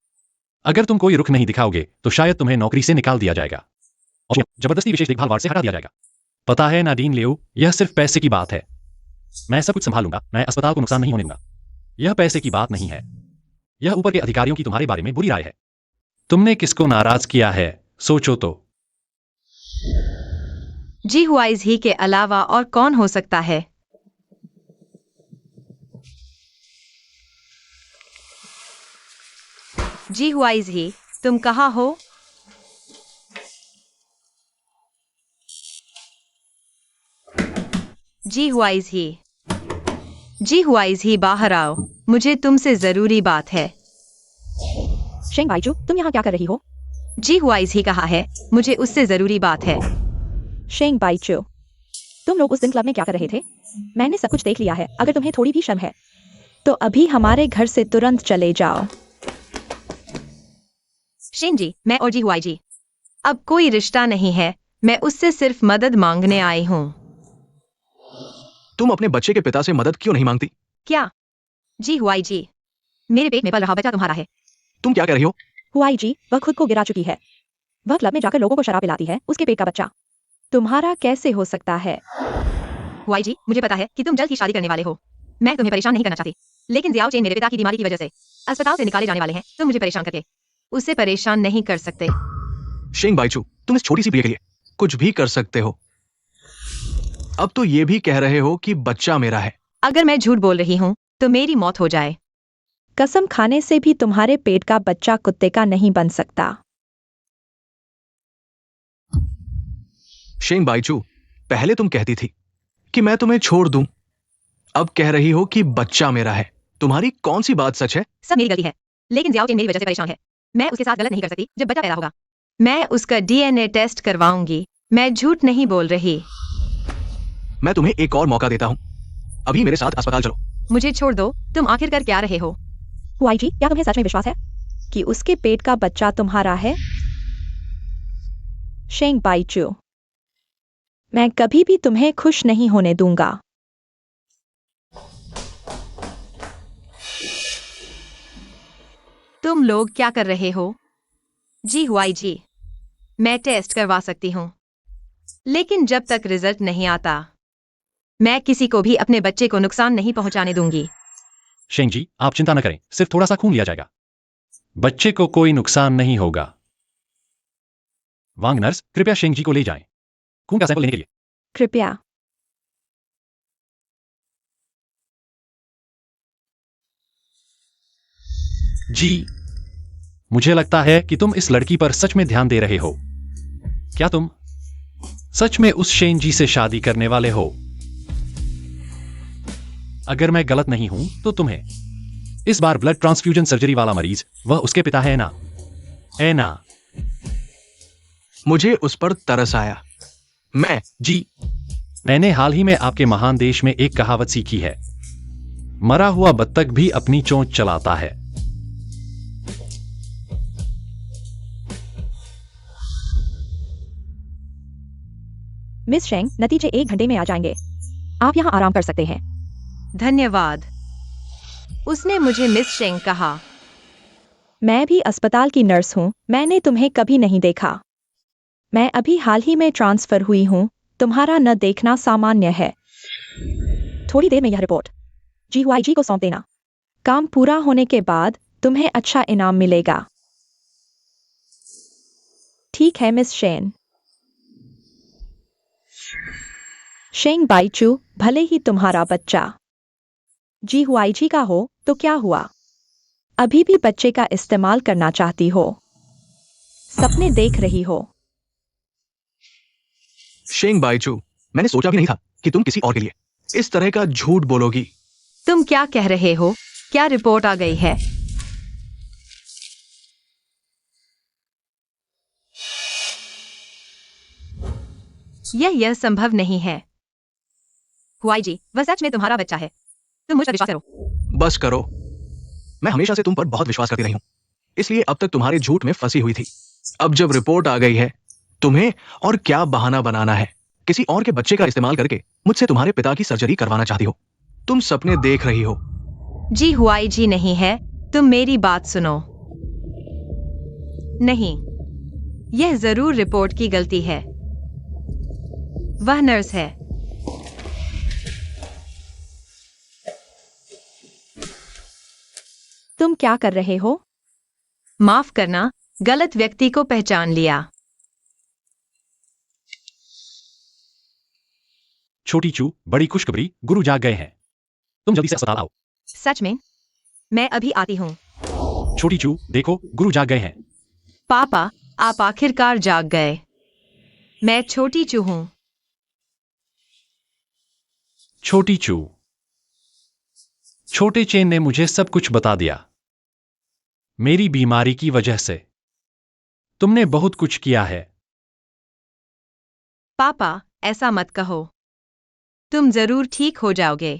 अगर तुम कोई रुख नहीं दिखाओगे तो शायद तुम्हें नौकरी से निकाल दिया जाएगा और जबरदस्ती विशेष देखभाल वार्ड से हटा दिया जाएगा। पता है नाडीन लियो, यह सिर्फ पैसे की बात है। मैं सब कुछ संभालूंगा, मैं अस्पताल को नुकसान नहीं होने दूंगा। यह पैसे की बात नहीं है। यह ऊपर के अधिकारियों की तुम्हारे बारे में बुरी राय है। तुमने किसको नाराज किया है, सोचो तो। जी हुआ ही के अलावा और कौन हो सकता है? जी हुआ ही, तुम कहाँ हो? जी हुआ ही, बाहर आओ, मुझे तुमसे जरूरी बात है। शेंग बाईचू, तुम यहाँ क्या कर रही हो? जी हुआ ही कहा है, मुझे उससे जरूरी बात है। शेंग बाईचू, तुम लोग उस दिन क्लब में क्या कर रहे थे? मैंने सब कुछ देख लिया है। अगर तुम्हें थोड़ी भी शर्म है तो अभी हमारे घर से तुरंत चले जाओ। शेन जी, मैं और जी हुआ जी अब कोई रिश्ता नहीं है। मैं उससे सिर्फ मदद मांगने आई हूँ। तुम अपने बच्चे के पिता से मदद क्यों नहीं मांगती? क्या? जी हुआ जी, मेरे पेट में पल रहा बच्चा तुम्हारा है। तुम क्या कह रही हो? हुआई जी, वह खुद को गिरा चुकी है। वह क्लब में जाकर लोगों को शराब पिलाती है। उसके पेट का बच्चा तुम्हारा कैसे हो सकता है? हुआ जी, मुझे पता है कि तुम जल्द ही शादी करने वाले हो। मैं तुम्हें परेशान नहीं करना चाहती, लेकिन जियाओ चेन मेरे पिता की बीमारी की वजह से अस्पताल से निकाले जाने वाले हैं। तुम मुझे परेशान करके उसे परेशान नहीं कर सकते। शेंग बाईचू, तुम इस छोटी सी प्रिय के लिए कुछ भी कर सकते हो। अब तो ये भी कह रहे हो कि बच्चा मेरा है। अगर मैं झूठ बोल रही हूँ तो मेरी मौत हो जाए। कसम खाने से भी तुम्हारे पेट का बच्चा कुत्ते का नहीं बन सकता। शेंग बाईचू, पहले तुम कहती थी कि मैं तुम्हें छोड़ दूं, अब कह रही हो कि बच्चा मेरा है। तुम्हारी कौन सी बात सच है? सब मेरी गलती है, लेकिन जियाओ चेन मेरी वजह से परेशान है। मैं उसके साथ गलत नहीं कर सकती। जब बच्चा पैदा होगा मैं उसका DNA टेस्ट करवाऊंगी। मैं झूठ नहीं बोल रही। मैं तुम्हें एक और मौका देता हूं, अभी मेरे साथ अस्पताल चलो। मुझे छोड़ दो। तुम आखिर कर क्या रहे हो? हुआई जी, क्या तुम्हें सच में विश्वास है कि उसके पेट का बच्चा तुम्हारा है? शेंग बाईचू, मैं कभी भी तुम्हें खुश नहीं होने दूंगा। तुम लोग क्या कर रहे हो? जी हुआई जी, मैं टेस्ट करवा सकती हूँ, लेकिन जब तक रिजल्ट नहीं आता मैं किसी को भी अपने बच्चे को नुकसान नहीं पहुंचाने दूंगी। शेंग जी, आप चिंता न करें, सिर्फ थोड़ा सा खून लिया जाएगा। बच्चे को कोई नुकसान नहीं होगा। वांग नर्स, कृपया शेंग जी को ले जाएं खून का सैंपल लेने के लिए। कृपया। जी, मुझे लगता है कि तुम इस लड़की पर सच में ध्यान दे रहे हो। क्या तुम सच में उस शेन जी से शादी करने वाले हो? अगर मैं गलत नहीं हूं तो तुम्हें इस बार ब्लड ट्रांसफ्यूजन सर्जरी वाला मरीज वह उसके पिता है ना? एना। मुझे उस पर तरस आया। मैं जी, मैंने हाल ही में आपके महान देश में एक कहावत सीखी है, मरा हुआ बत्तख भी अपनी चोंच चलाता है। मिस शेंग, नतीजे 1 घंटे में आ जाएंगे। आप यहाँ आराम कर सकते हैं। धन्यवाद। उसने मुझे मिस शेंग कहा। मैं भी अस्पताल की नर्स हूँ। मैंने तुम्हें कभी नहीं देखा। मैं अभी हाल ही में ट्रांसफर हुई हूँ। तुम्हारा न देखना सामान्य है। थोड़ी देर में यह रिपोर्ट GYG को सौंप देना। काम पूरा होने के बाद तुम्हें अच्छा इनाम मिलेगा। ठीक है मिस शेन। शेंग बाइचू, भले ही तुम्हारा बच्चा GYG का हो तो क्या हुआ? अभी भी बच्चे का इस्तेमाल करना चाहती हो? सपने देख रही हो? शेंग बाइचू, मैंने सोचा भी नहीं था कि तुम किसी और के लिए इस तरह का झूठ बोलोगी। तुम क्या कह रहे हो? क्या रिपोर्ट आ गई है? यह संभव नहीं है। YG, वह सच में तुम्हारा बच्चा है। तुम मुझ पर विश्वास करो। बस करो। मैं हमेशा से तुम पर बहुत विश्वास करती रही हूं, इसलिए अब तक तुम्हारे झूठ में फंसी हुई थी। अब जब रिपोर्ट आ गई है, तुम्हें और क्या बहाना बनाना है? किसी और के बच्चे का इस्तेमाल करके मुझसे तुम्हारे पिता की सर्जरी करवाना चाहती हो। तुम सपने देख रही हो। GYG नहीं है। तुम मेरी बात सुनो। नहीं, यह जरूर रिपोर्ट की गलती है। वह नर्स है। तुम क्या कर रहे हो? माफ करना, गलत व्यक्ति को पहचान लिया। छोटी चू, बड़ी खुशखबरी, गुरु जाग गए हैं। तुम जल्दी से अस्पताल आओ। सच में? मैं अभी आती हूँ। छोटी चू, देखो, गुरु जाग गए हैं। पापा, आप आखिरकार जाग गए। मैं छोटी चू हूँ। छोटी चू, छोटे चेन ने मुझे सब कुछ बता दिया। मेरी बीमारी की वजह से तुमने बहुत कुछ किया है। पापा, ऐसा मत कहो। तुम जरूर ठीक हो जाओगे।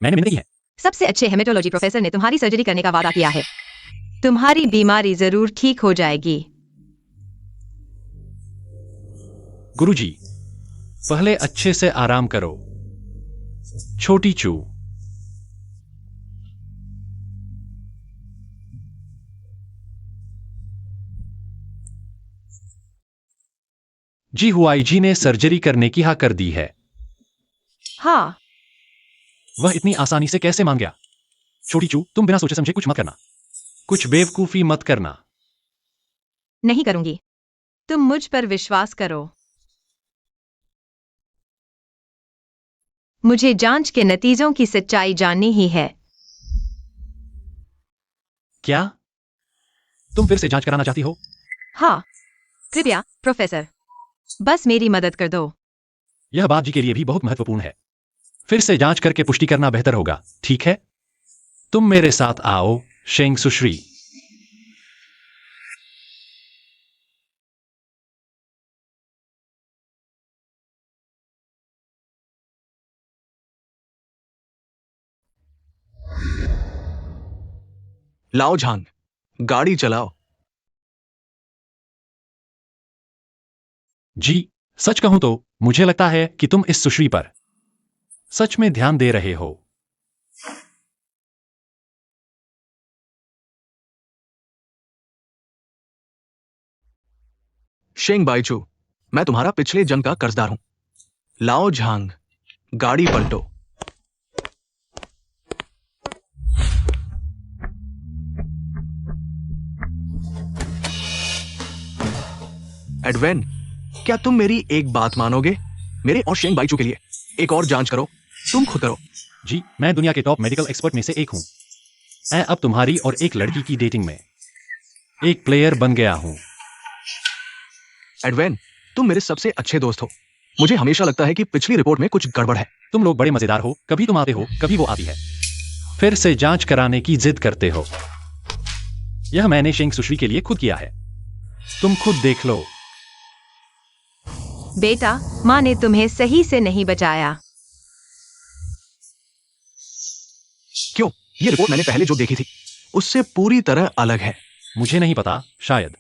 मैंने मिल गई है। सबसे अच्छे हेमेटोलॉजी प्रोफेसर ने तुम्हारी सर्जरी करने का वादा किया है। तुम्हारी बीमारी जरूर ठीक हो जाएगी। गुरुजी, पहले अच्छे से आराम करो। छोटी चू, GYG ने सर्जरी करने की हाँ कर दी है। हाँ। वह इतनी आसानी से कैसे मान गया? छोटी चू, तुम बिना सोचे समझे कुछ मत करना। कुछ बेवकूफी मत करना। नहीं करूंगी। तुम मुझ पर विश्वास करो। मुझे जांच के नतीजों की सच्चाई जाननी ही है। क्या तुम फिर से जांच कराना चाहती हो? हाँ, कृपया प्रोफेसर, बस मेरी मदद कर दो। यह बात जी के लिए भी बहुत महत्वपूर्ण है। फिर से जांच करके पुष्टि करना बेहतर होगा, ठीक है? तुम मेरे साथ आओ, शेंग सुश्री। लाओ झांग, गाड़ी चलाओ। जी, सच कहूं तो मुझे लगता है कि तुम इस सुश्री पर सच में ध्यान दे रहे हो। शेंग बाइचू, मैं तुम्हारा पिछले जंग का कर्जदार हूं। लाओ झांग, गाड़ी पलटो। एडवेन, क्या तुम मेरी एक बात मानोगे? मेरे और शेंग बाइचू के लिए एक और जांच करो। तुम खुद करो। जी, मैं दुनिया के टॉप मेडिकल एक्सपर्ट में से एक हूं। मैं अब तुम्हारी और एक लड़की की डेटिंग में एक प्लेयर बन गया हूं। एडवेन, तुम मेरे सबसे अच्छे दोस्त हो। मुझे हमेशा लगता है कि पिछली रिपोर्ट में कुछ गड़बड़ है। तुम लोग बड़े मजेदार हो, कभी तुम आते हो, कभी वो आती है। फिर से जांच कराने की जिद करते हो। यह मैंने शेंग सुश्री के लिए खुद किया है। तुम खुद देख लो। बेटा, माँ ने तुम्हें सही से नहीं बचाया। क्यों? ये रिपोर्ट मैंने पहले जो देखी थी उससे पूरी तरह अलग है। मुझे नहीं पता, शायद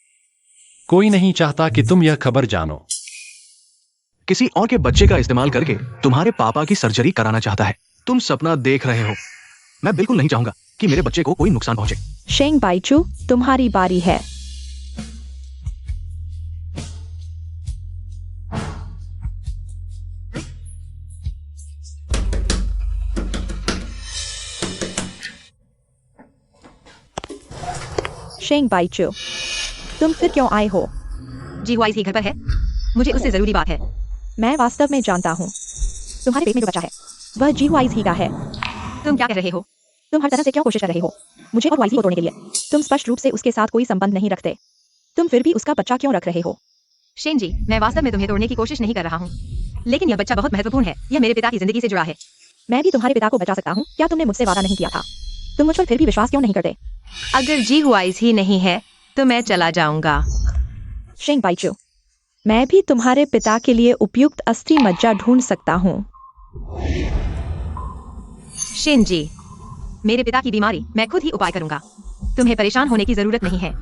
कोई नहीं चाहता कि तुम यह खबर जानो। किसी और के बच्चे का इस्तेमाल करके तुम्हारे पापा की सर्जरी कराना चाहता है। तुम सपना देख रहे हो। मैं बिल्कुल नहीं चाहूंगा कि मेरे बच्चे को कोई नुकसान पहुंचे। शेंग बाइचू, तुम्हारी बारी है। शेंग बाइचू, तुम फिर क्यों आए हो? जी वाइज ही घर पर है। मुझे उससे जरूरी बात है। मैं वास्तव में जानता हूँ। तुम्हारे पेट में जो बच्चा है वह जी वाइज ही का है। तुम क्या कह रहे हो? तुम हर तरह से क्यों कोशिश कर रहे हो मुझे और वाइजी को तोड़ने के लिए? तुम स्पष्ट रूप से उसके साथ कोई संबंध नहीं रखते। तुम फिर भी उसका बच्चा क्यों रख रहे हो? शेन जी, मैं वास्तव में तुम्हें तोड़ने की कोशिश नहीं कर रहा हूँ, लेकिन यह बच्चा बहुत महत्वपूर्ण है। यह मेरे पिता की जिंदगी से जुड़ा है। मैं भी तुम्हारे पिता को बचा सकता हूँ। क्या तुमने मुझसे वादा नहीं किया था? तुम मुझ पर फिर भी विश्वास क्यों नहीं करते? अगर जी वाइज ही नहीं है तो मैं चला जाऊंगा। शेंग बाइचू, मैं भी तुम्हारे पिता के लिए उपयुक्त अस्थि मज्जा ढूंढ सकता हूँ। शेन जी, मेरे पिता की बीमारी मैं खुद ही उपाय करूंगा। तुम्हें परेशान होने की जरूरत नहीं है।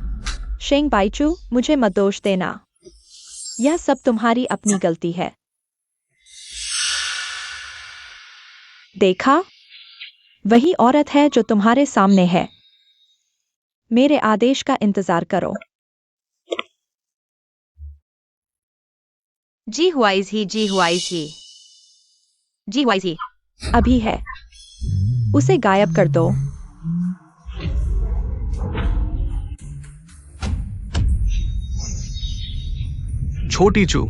शेंग बाइचू, मुझे मत दोष देना। यह सब तुम्हारी अपनी गलती है। देखा, वही औरत है जो तुम्हारे सामने है। मेरे आदेश का इंतजार करो। जी वाइज ही, जी वाइज ही, जी वाइज ही। अभी है। उसे गायब कर दो। छोटी चू,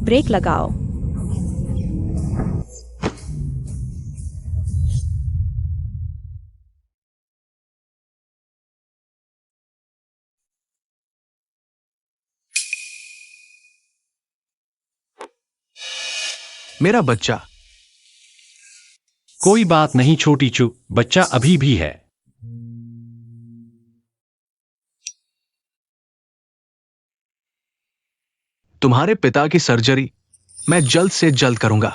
ब्रेक लगाओ। मेरा बच्चा। कोई बात नहीं छोटी चू, बच्चा अभी भी है। तुम्हारे पिता की सर्जरी मैं जल्द से जल्द करूंगा।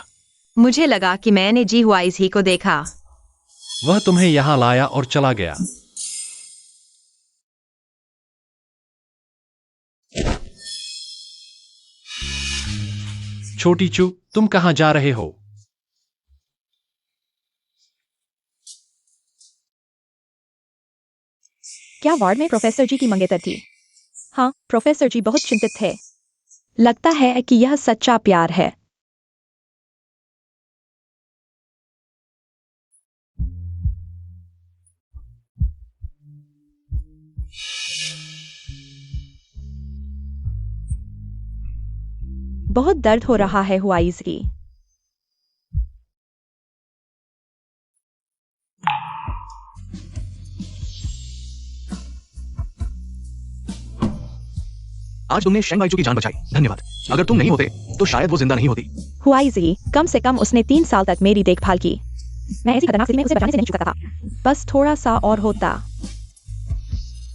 मुझे लगा कि मैंने जी वाइज ही को देखा। वह तुम्हें यहां लाया और चला गया। छोटी चू, तुम कहां जा रहे हो? क्या वार्ड में प्रोफेसर जी की मंगेतर थी? हाँ, प्रोफेसर जी बहुत चिंतित थे। लगता है कि यह सच्चा प्यार है। बहुत दर्द हो रहा है हुआइज की। आज तुमने शेंग बाइचू की जान बचाई, धन्यवाद। अगर तुम नहीं होते तो शायद वो जिंदा नहीं होती। हुआइजी, कम से कम उसने 3 साल तक मेरी देखभाल की। मैं ऐसी खतरनाक स्थिति में उसे बचाने से नहीं चुका था। बस थोड़ा सा और होता।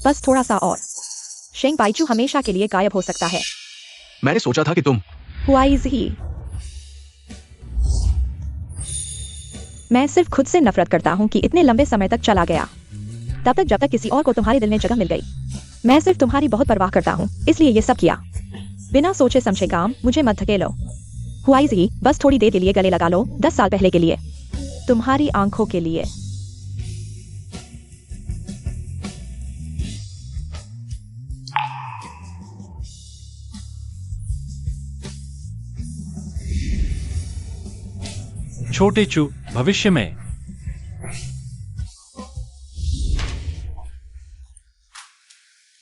बस थोड़ा सा और। शेंग बाइचू हमेशा के लिए गायब हो सकता है। मैंने सोचा था कि तुम। हुआइजी, मैं सिर्फ खुद से नफरत करता हूँ कि इतने लंबे समय तक चला गया। तब तक जब तक किसी और को तुम्हारे दिल में जगह मिल गई। मैं सिर्फ तुम्हारी बहुत परवाह करता हूँ, इसलिए ये सब किया। बिना सोचे समझे काम मुझे मत धकेलो। हुआइजी, बस थोड़ी देर के लिए गले लगा लो, 10 साल पहले के लिए, तुम्हारी आंखों के लिए। छोटे चू, भविष्य में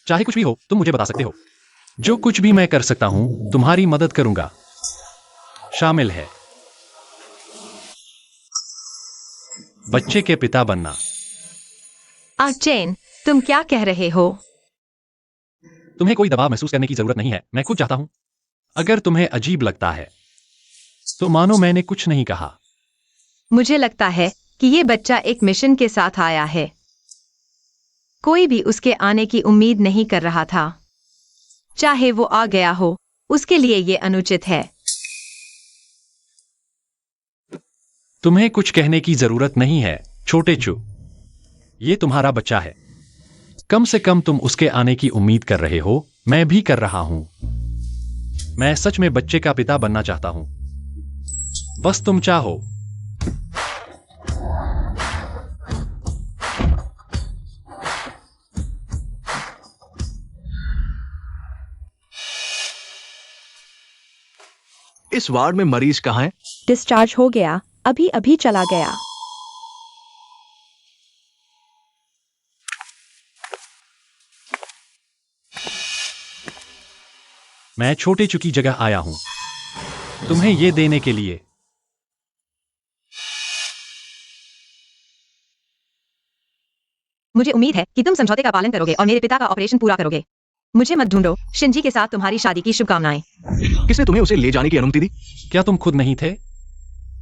चाहे कुछ भी हो तुम मुझे बता सकते हो। जो कुछ भी मैं कर सकता हूं तुम्हारी मदद करूंगा शामिल है बच्चे के पिता बनना। चेन, तुम क्या कह रहे हो? तुम्हें कोई दबाव महसूस करने की जरूरत नहीं है, मैं खुद चाहता हूं। अगर तुम्हें अजीब लगता है तो मानो मैंने कुछ नहीं कहा। मुझे लगता है कि ये बच्चा एक मिशन के साथ आया है। कोई भी उसके आने की उम्मीद नहीं कर रहा था। चाहे वो आ गया हो, उसके लिए ये अनुचित है। तुम्हें कुछ कहने की जरूरत नहीं है, छोटे चू। ये तुम्हारा बच्चा है। कम से कम तुम उसके आने की उम्मीद कर रहे हो, मैं भी कर रहा हूं। मैं सच में बच्चे का पिता बनना चाहता हूं। बस तुम चाहो। इस वार्ड में मरीज कहाँ है? डिस्चार्ज हो गया, अभी अभी चला गया। मैं छोटे चू की जगह आया हूं, तुम्हें ये देने के लिए। मुझे उम्मीद है कि तुम समझौते का पालन करोगे और मेरे पिता का ऑपरेशन पूरा करोगे। मुझे मत ढूंढो। शिंजी के साथ तुम्हारी शादी की शुभकामनाएं। किसने तुम्हें उसे ले जाने की अनुमति दी? क्या तुम खुद नहीं थे?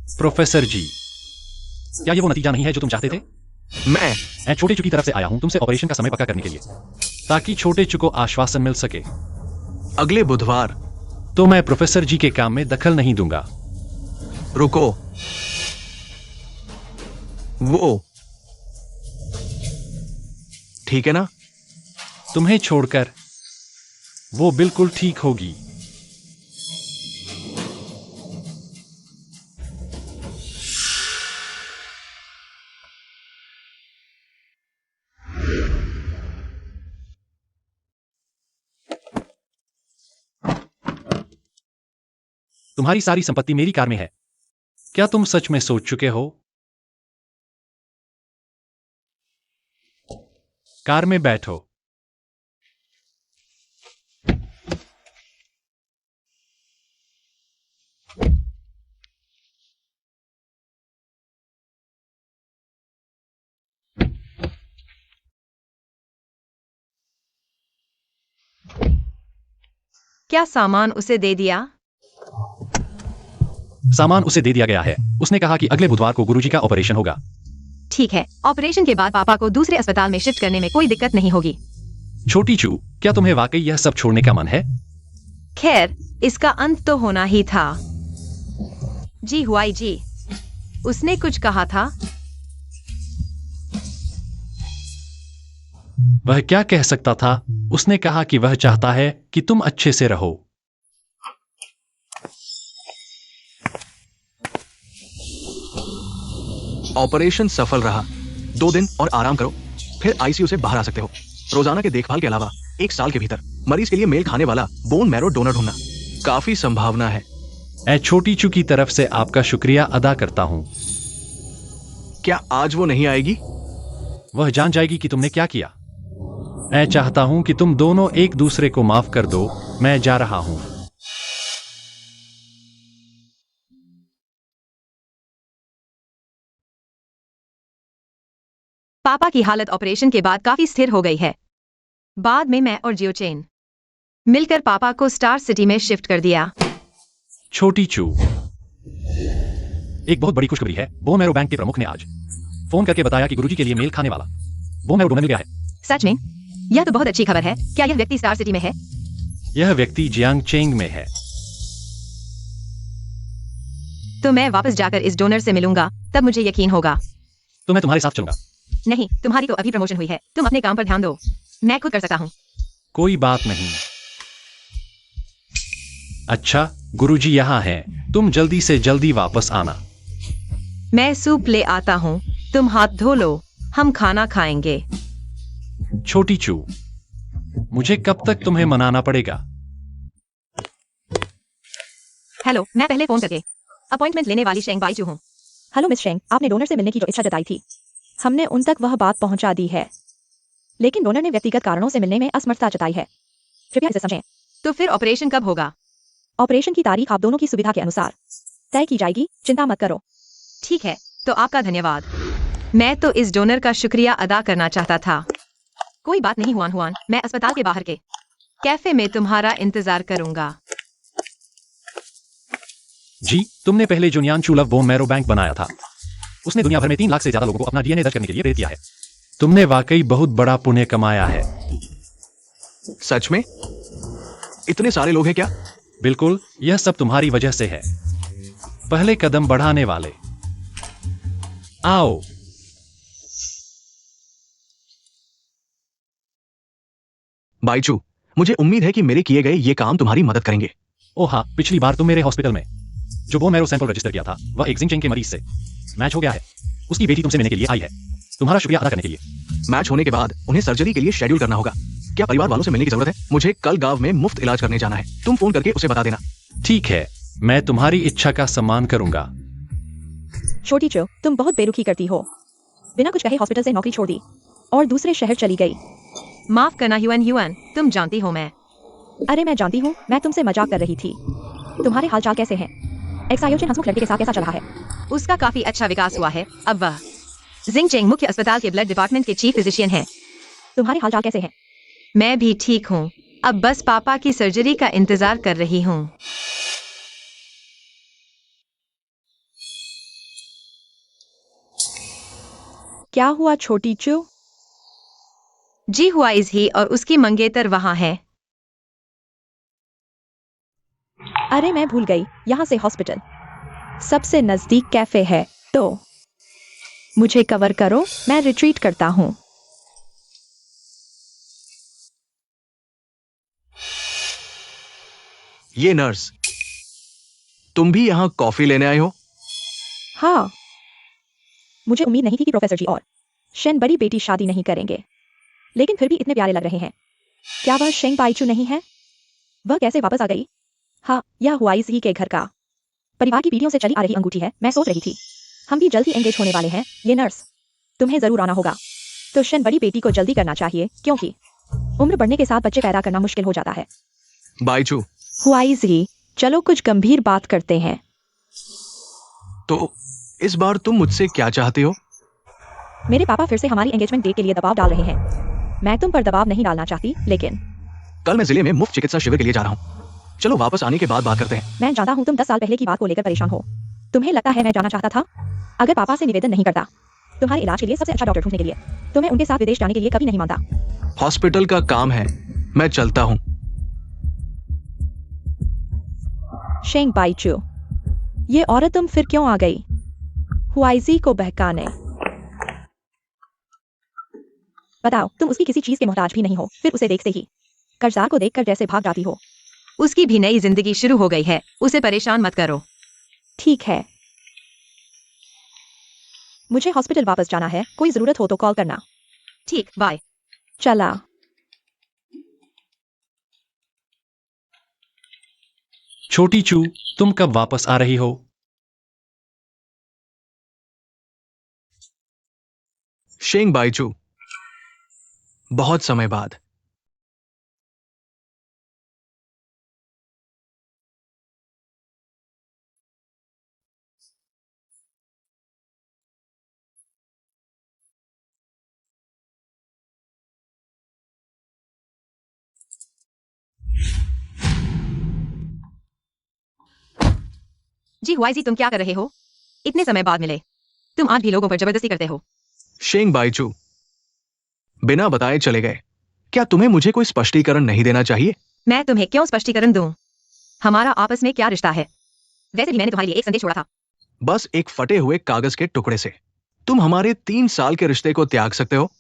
प्रोफेसर जी, क्या ये वो नतीजा नहीं है जो तुम चाहते थे? मैं छोटे चू की तरफ से आया हूं तुमसे ऑपरेशन का समय पक्का करने के लिए, ताकि छोटे चू को आश्वासन मिल सके। अगले बुधवार। तो मैं प्रोफेसर जी के काम में दखल नहीं दूंगा। रुको, वो ठीक है ना? तुम्हें छोड़कर वो बिल्कुल ठीक होगी। तुम्हारी सारी संपत्ति मेरी कार में है। क्या तुम सच में सोच चुके हो? कार में बैठो। क्या सामान उसे दे दिया? सामान उसे दे दिया गया है। उसने कहा कि अगले बुधवार को गुरुजी का ऑपरेशन होगा। ठीक है, ऑपरेशन के बाद पापा को दूसरे अस्पताल में शिफ्ट करने में कोई दिक्कत नहीं होगी। छोटी चू, क्या तुम्हें वाकई यह सब छोड़ने का मन है? खैर, इसका अंत तो होना ही था। जी हुआई जी, उसने कुछ कहा था। वह क्या कह सकता था? उसने कहा कि वह चाहता है कि तुम अच्छे से रहो। ऑपरेशन सफल रहा। 2 दिन और आराम करो, फिर आईसीयू से बाहर आ सकते हो। रोजाना के देखभाल के अलावा 1 साल के भीतर मरीज के लिए मेल खाने वाला बोन मैरो डोनर ढूंढना काफी संभावना है। मैं छोटी चू की तरफ से आपका शुक्रिया अदा करता हूं। क्या आज वो नहीं आएगी? वह जान जाएगी कि तुमने क्या किया। मैं चाहता हूं कि तुम दोनों एक दूसरे को माफ कर दो। मैं जा रहा हूं। पापा की हालत ऑपरेशन के बाद काफी स्थिर हो गई है। बाद में मैं और जियोचेन मिलकर पापा को स्टार सिटी में शिफ्ट कर दिया। छोटी चू, एक बहुत बड़ी खुशखबरी है। बोन मैरो बैंक के प्रमुख ने आज फोन करके बताया कि गुरुजी के लिए मेल खाने वाला बोन मैरो डोनर मिल गया है। सच में? यह तो बहुत अच्छी खबर है। क्या यह व्यक्ति स्टार सिटी में है? यह व्यक्ति जियांग चेंग में है। तो मैं वापस जाकर इस डोनर से मिलूंगा, तब मुझे यकीन होगा। तो मैं तुम्हारे साथ चलूंगा। नहीं, तुम्हारी तो अभी प्रमोशन हुई है। तुम अपने काम पर ध्यान दो। मैं खुद कर सकता हूँ। कोई बात नहीं। अच्छा, गुरुजी यहाँ हैं। तुम जल्दी से जल्दी वापस आना। मैं सूप ले आता हूँ। तुम हाथ धो लो, हम खाना खाएंगे। छोटी चू, मुझे कब तक तुम्हें मनाना पड़ेगा? हेलो, मैं पहले फोन करके अपॉइंटमेंट लेने वाली शेंग बाईचू हूँ। हेलो मिस शेंग, आपने डोनर से मिलने की जो इच्छा जताई थी, हमने उन तक वह बात पहुंचा दी है, लेकिन डोनर ने व्यक्तिगत कारणों से मिलने में असमर्थता जताई है। कृपया इसे समझें। तो फिर ऑपरेशन कब होगा? ऑपरेशन की तारीख आप दोनों की सुविधा के अनुसार तय की जाएगी, चिंता मत करो। ठीक है, तो आपका धन्यवाद। मैं तो इस डोनर का शुक्रिया अदा करना चाहता था। कोई बात नहीं हुआन हुआन, मैं अस्पताल के बाहर के कैफे में तुम्हारा इंतजार करूंगा। जी, तुमने पहले जुनियान चूलव बोन मैरो बैंक बनाया था। उसने दुनिया भर में 3 लाख से ज्यादा लोगों को अपना डीएनए दर्ज करने के लिए प्रेरित किया है। तुमने वाकई बहुत बड़ा पुण्य कमाया है। सच में? इतने सारे लोग हैं क्या? बिल्कुल, यह सब तुम्हारी वजह से है। पहले कदम बढ़ाने वाले, आओ। बाइचू, मुझे उम्मीद है कि मेरे किए गए ये काम तुम्हारी मदद करेंगे। ओह हाँ, पिछली बार तुम मेरे हॉस्पिटल में जो बोन मैरो सैंपल रजिस्टर किया था, वह एक जिंग के मरीज से मैच हो गया है। उसकी बेटी तुमसे मिलने के लिए आई है, तुम्हारा शुक्रिया अदा करने के लिए। मैच होने के बाद उन्हें सर्जरी के लिए शेड्यूल करना होगा। क्या परिवार वालों से मिलने की जरूरत है? मुझे कल गांव में मुफ्त इलाज करने जाना है। तुम फोन करके उसे बता देना। ठीक है, मैं तुम्हारी इच्छा का सम्मान करूंगा। छोटी चो, तुम बहुत बेरुखी करती हो। बिना कुछ कहे हॉस्पिटल से नौकरी छोड़ दी और दूसरे शहर चली गई। माफ करना ह्यूअन, तुम जानती हो मैं। अरे मैं जानती हूँ, मैं तुमसे मजाक कर रही थी। तुम्हारे हालचाल कैसे हैं? एक्सायोचन हंसमुख लड़के के साथ कैसा चल रहा है? उसका काफी अच्छा विकास हुआ है। अब वह जिंगचेंग मुख्य अस्पताल के ब्लड डिपार्टमेंट के चीफ फिजिशियन है। तुम्हारे हालचाल कैसे हैं? मैं भी ठीक हूँ। अब बस पापा की सर्जरी का इंतजार कर रही हूँ। क्या हुआ छोटी चो? जी हुआइज ही और उसकी मंगेतर वहाँ है। अरे मैं भूल गई, यहाँ से हॉस्पिटल सबसे नजदीक कैफे है, तो मुझे कवर करो, मैं रिट्रीट करता हूँ। ये नर्स, तुम भी यहाँ कॉफी लेने आए हो? हाँ, मुझे उम्मीद नहीं थी कि प्रोफेसर जी और शेन बड़ी बेटी शादी नहीं करेंगे, लेकिन फिर भी इतने प्यारे लग रहे हैं। क्या वह शेंग पाइचू नहीं है? वह कैसे वापस आ गई? हाँ, यह हुआइज ही के घर का परिवार की पीढ़ियों से चली आ रही अंगूठी है। मैं सोच रही थी हम भी जल्द ही एंगेज होने वाले हैं। ये नर्स, तुम्हें जरूर आना होगा। तो शेन बड़ी बेटी को जल्दी करना चाहिए, क्योंकि उम्र बढ़ने के साथ बच्चे पैदा करना मुश्किल हो जाता है। बाइचू, हुआइज ही, चलो कुछ गंभीर बात करते हैं। तो इस बार तुम मुझसे क्या चाहते हो? मेरे पापा फिर से हमारी एंगेजमेंट डेट के लिए दबाव डाल रहे हैं। मैं तुम पर दबाव नहीं डालना चाहती, लेकिन कल मैं जिले में मुफ्त चिकित्सा शिविर के लिए जा रहा हूँ। चलो वापस आने के बाद बात करते हैं। मैं जानता हूँ तुम 10 साल पहले की बात को लेकर परेशान हो। तुम्हें लगता है मैं जाना चाहता था? अगर पापा से निवेदन नहीं करता तुम्हारे इलाज के लिए सबसे अच्छा डॉक्टर ढूंढने के लिए, तो मैं उनके साथ विदेश जाने के लिए कभी नहीं मानता। हॉस्पिटल का काम है, मैं चलता हूँ। शेंग बाइचू, ये औरत तुम फिर क्यों आ गई? हुआइजी को बहकाने। बताओ, तुम उसकी किसी चीज के मोहताज भी नहीं हो, फिर उसे देखते ही कर्जदार को देखकर जैसे भाग जाती हो। उसकी भी नई जिंदगी शुरू हो गई है, उसे परेशान मत करो। ठीक है, मुझे हॉस्पिटल वापस जाना है। कोई जरूरत हो तो कॉल करना। ठीक, बाय। चला। छोटी चू, तुम कब वापस आ रही हो? शेंग बाइचू, बहुत समय बाद। जी हुआइजी, तुम क्या कर रहे हो? इतने समय बाद मिले, तुम आज भी लोगों पर जबरदस्ती करते हो। शेंग बाइचू, बिना बताए चले गए। क्या तुम्हें मुझे कोई स्पष्टीकरण नहीं देना चाहिए? मैं तुम्हें क्यों स्पष्टीकरण दूं? हमारा आपस में क्या रिश्ता है? वैसे भी मैंने तुम्हारे लिए एक संदेश छोड़ा था। बस एक फटे हुए कागज के टुकड़े से तुम हमारे 3 साल के रिश्ते को त्याग सकते हो?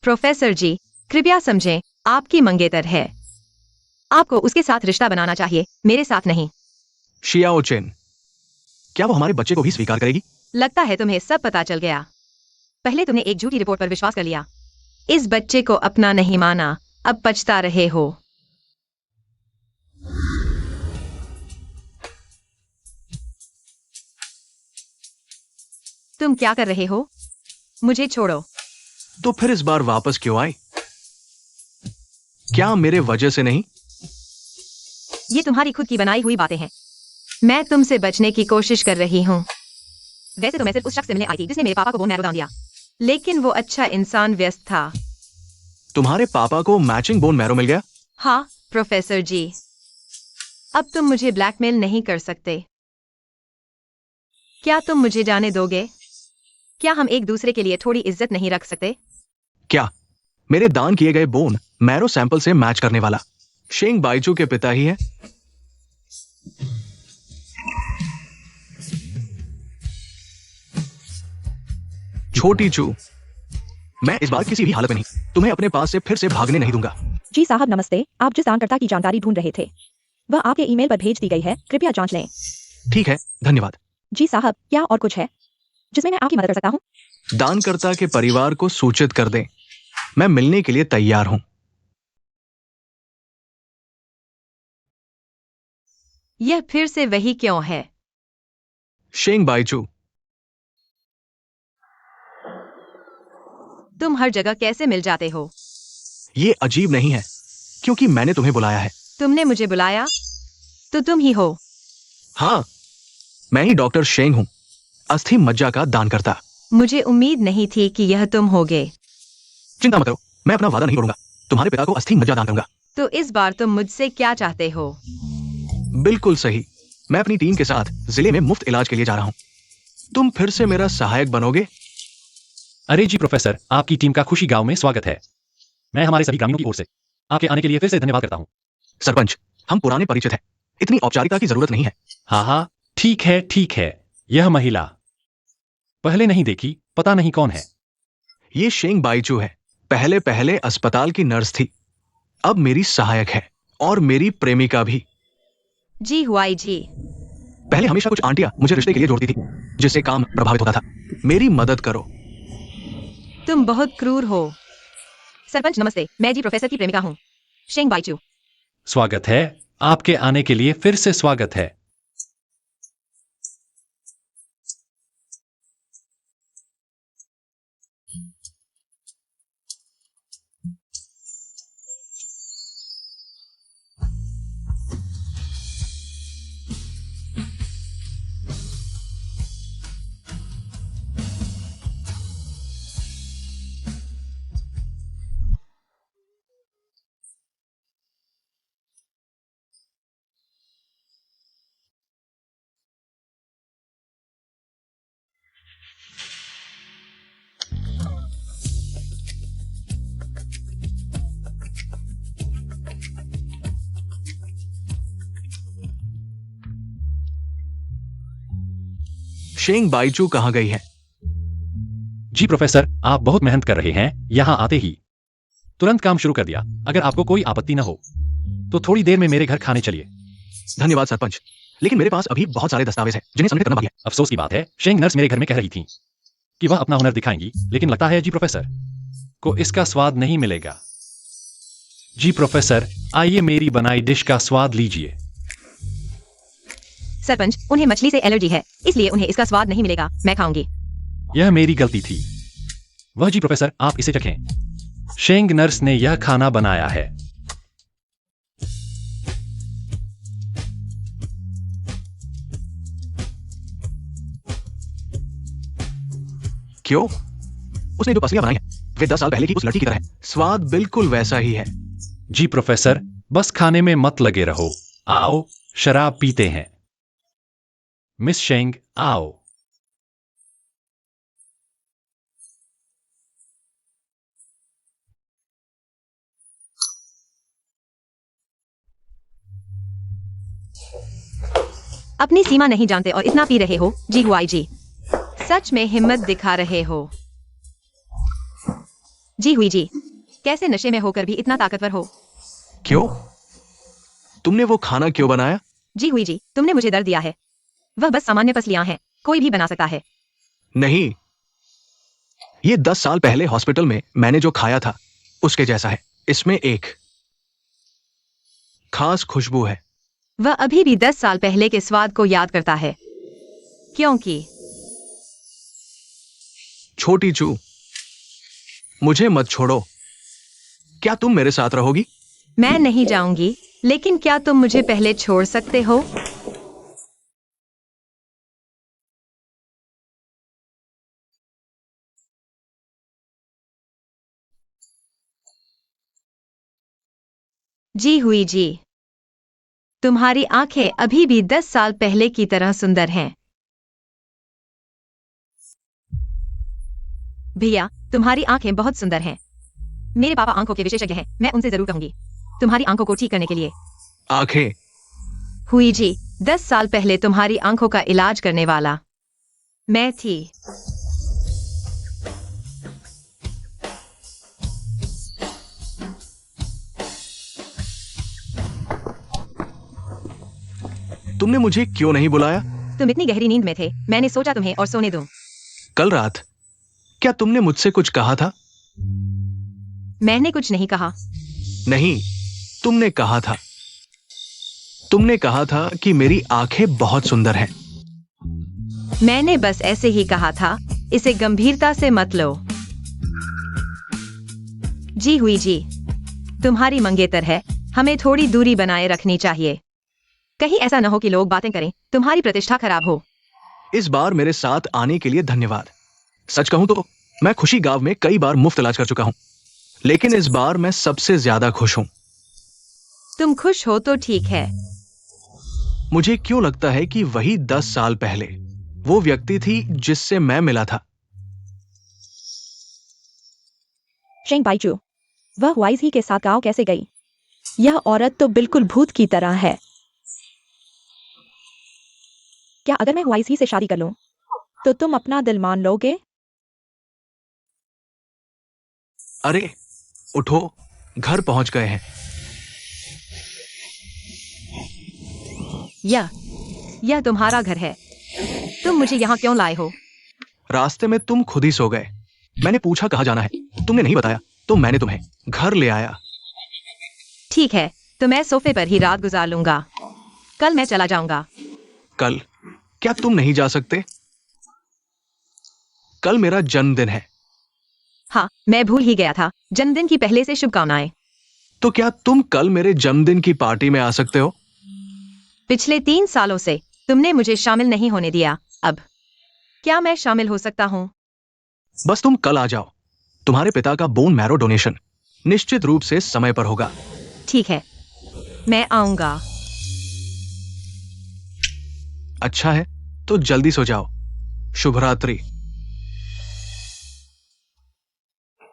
प्रोफेसर जी, कृपया समझें, आपकी मंगेतर है। आपको उसके साथ रिश्ता बनाना चाहिए, मेरे साथ नहीं। शियाओ चेन, क्या वो हमारे बच्चे को भी स्वीकार करेगी? लगता है तुम्हें सब पता चल गया। पहले तुमने एक झूठी रिपोर्ट पर विश्वास कर लिया, इस बच्चे को अपना नहीं माना, अब पछता रहे हो। तुम क्या कर रहे हो? मुझे छोड़ो। तो फिर इस बार वापस क्यों आए? क्या मेरे वजह से नहीं? ये तुम्हारी खुद की बनाई हुई बातें हैं। मैं तुमसे बचने की कोशिश कर रही हूँ। वैसे तो मैं सिर्फ उस शख्स से मिलने आई थी जिसने मेरे पापा को बोन मैरो दान दिया, लेकिन वो अच्छा इंसान व्यस्त था। तुम्हारे पापा को मैचिंग बोन मैरो मिल गया? हाँ प्रोफेसर जी, अब तुम मुझे ब्लैकमेल नहीं कर सकते। क्या तुम मुझे जाने दोगे? क्या हम एक दूसरे के लिए थोड़ी इज्जत नहीं रख सकते? क्या? मेरे दान किए गए बोन मैरो सैंपल से मैच करने वाला शेंग बाइचू के पिता ही है। छोटी चू, मैं इस बार किसी भी हालत में नहीं तुम्हें अपने पास से फिर से भागने नहीं दूंगा। जी साहब नमस्ते, आप जिस दानकर्ता की जानकारी ढूंढ रहे थे वह आपके ईमेल पर भेज दी गई है, कृपया जांच लें। ठीक है, धन्यवाद। जी साहब, क्या और कुछ है जिसमें मैं आपकी मदद कर सकता हूँ? दानकर्ता के परिवार को सूचित कर दें, मैं मिलने के लिए तैयार हूं। यह फिर से वही क्यों है? शेंग बाइचू, तुम हर जगह कैसे मिल जाते हो? ये अजीब नहीं है क्योंकि मैंने तुम्हें बुलाया है। तुमने मुझे बुलाया तो तुम ही हो। हाँ, मैं ही डॉक्टर शेंग हूं, अस्थि मज्जा का दानकर्ता। मुझे उम्मीद नहीं थी कि यह तुम होगे। चिंता मत करो, मैं अपना वादा नहीं तोड़ूंगा। तुम्हारे पिता को अस्थि मज्जा दान करूंगा। तो इस बार तुम मुझसे क्या चाहते हो? बिल्कुल सही, मैं अपनी टीम के साथ जिले में मुफ्त इलाज के लिए जा रहा हूं। तुम फिर से मेरा सहायक बनोगे? अरे जी प्रोफेसर, आपकी टीम का खुशी गांव में स्वागत है। मैं हमारे सभी ग्रामीणों की ओर से आपके आने के लिए फिर से धन्यवाद करता हूँ। सरपंच, हम पुराने परिचित हैं, इतनी औपचारिकता की जरूरत नहीं है। हाँ, ठीक है ठीक है। यह महिला पहले नहीं देखी, पता नहीं कौन है। ये शेंग बाइचू है, पहले पहले अस्पताल की नर्स थी, अब मेरी सहायक है और मेरी प्रेमिका भी। जी हुआई जी। पहले हमेशा कुछ आंटियां मुझे रिश्ते के लिए जोड़ती थी, जिससे काम प्रभावित होता था। मेरी मदद करो। तुम बहुत क्रूर हो। सरपंच नमस्ते, मैं जी प्रोफेसर की प्रेमिका हूँ, शेंग बाइचू। स्वागत है, आपके आने के लिए फिर से स्वागत है। शेंग बाइचू कहाँ गई है? जी प्रोफेसर, आप बहुत मेहनत कर रहे हैं। यहाँ आते ही तुरंत काम शुरू कर दिया। अगर आपको कोई आपत्ति न हो तो थोड़ी देर में मेरे घर खाने चलिए। धन्यवाद सरपंच, लेकिन मेरे पास अभी बहुत सारे दस्तावेज हैं जिन्हें सबमिट करना बाकी है। अफसोस की बात है, शेंग नर्स मेरे घर में कह रही थी कि वह अपना हुनर दिखाएंगी, लेकिन लगता है जी प्रोफेसर को इसका स्वाद नहीं मिलेगा। जी प्रोफेसर, आइए मेरी बनाई डिश का स्वाद लीजिए। सरपंच, उन्हें मछली से एलर्जी है, इसलिए उन्हें इसका स्वाद नहीं मिलेगा। मैं खाऊंगी। यह मेरी गलती थी। वह जी प्रोफेसर, आप इसे चखें। शेंग नर्स ने यह खाना बनाया है। क्यों? उसने जो पसलियां बनाई हैं, वे 10 साल पहले की उस लड़की की तरह हैं। स्वाद बिल्कुल वैसा ही है। जी प्रोफेसर, बस खाने में मत लगे रहो। आओ, शराब पीते हैं। मिस शेंग, आओ। अपनी सीमा नहीं जानते और इतना पी रहे हो, जी हुआई जी। सच में हिम्मत दिखा रहे हो। जी हुई जी, कैसे नशे में होकर भी इतना ताकतवर हो? क्यों? तुमने वो खाना क्यों बनाया? जी हुई जी, तुमने मुझे दर्द दिया है। वह बस सामान्य पसलियां हैं, कोई भी बना सकता है। नहीं, ये 10 साल पहले हॉस्पिटल में मैंने जो खाया था उसके जैसा है। इसमें एक खास खुशबू है। वह अभी भी 10 साल पहले के स्वाद को याद करता है, क्योंकि छोटी चू, मुझे मत छोड़ो। क्या तुम मेरे साथ रहोगी? मैं नहीं जाऊंगी, लेकिन क्या तुम मुझे पहले छोड़ सकते हो? जी हुई जी, तुम्हारी आंखें अभी भी 10 साल पहले की तरह सुंदर हैं। भैया, तुम्हारी आंखें बहुत सुंदर हैं। मेरे पापा आंखों के विशेषज्ञ हैं, मैं उनसे जरूर कहूंगी तुम्हारी आंखों को ठीक करने के लिए। आंखें? हुई जी, 10 साल पहले तुम्हारी आंखों का इलाज करने वाला मैं थी। तुमने मुझे क्यों नहीं बुलाया? तुम इतनी गहरी नींद में थे, मैंने सोचा तुम्हें और सोने दूं। कल रात क्या तुमने मुझसे कुछ कहा था? मैंने कुछ नहीं कहा। नहीं, तुमने कहा था। तुमने कहा था कि मेरी आंखें बहुत सुंदर हैं। मैंने बस ऐसे ही कहा था, इसे गंभीरता से मत लो। जी हुई जी, तुम्हारी मंगेतर है, हमें थोड़ी दूरी बनाए रखनी चाहिए। कहीं ऐसा न हो कि लोग बातें करें, तुम्हारी प्रतिष्ठा खराब हो। इस बार मेरे साथ आने के लिए धन्यवाद। सच कहूं तो मैं खुशी गांव में कई बार मुफ्त इलाज कर चुका हूं, लेकिन इस बार मैं सबसे ज्यादा खुश हूं। तुम खुश हो तो ठीक है। मुझे क्यों लगता है कि वही 10 साल पहले वो व्यक्ति थी जिससे मैं मिला था। शेंग बाइचू, वह वाइज ही के साथ गांव कैसे गई? यह औरत तो बिल्कुल भूत की तरह है। क्या अगर मैं वाइज ही से शादी कर लूं, तो तुम अपना दिल मान लोगे? अरे उठो, घर पहुंच गए हैं। यह तुम्हारा घर है। तुम मुझे यहाँ क्यों लाए हो? रास्ते में तुम खुद ही सो गए। मैंने पूछा कहाँ जाना है, तुमने नहीं बताया, तो मैंने तुम्हें घर ले आया। ठीक है, तो मैं सोफे पर ही रात गुजार लूंगा। कल मैं चला जाऊंगा। कल? क्या तुम नहीं जा सकते? कल मेरा जन्मदिन है। हाँ, मैं भूल ही गया था। जन्मदिन की पहले से शुभकामनाएं। तो क्या तुम कल मेरे जन्मदिन की पार्टी में आ सकते हो? पिछले 3 सालों से तुमने मुझे शामिल नहीं होने दिया, अब क्या मैं शामिल हो सकता हूँ? बस तुम कल आ जाओ। तुम्हारे पिता का बोन मैरो डोनेशन निश्चित रूप से समय पर होगा। ठीक है, मैं आऊंगा। अच्छा है, तो जल्दी सो जाओ। शुभ रात्रि।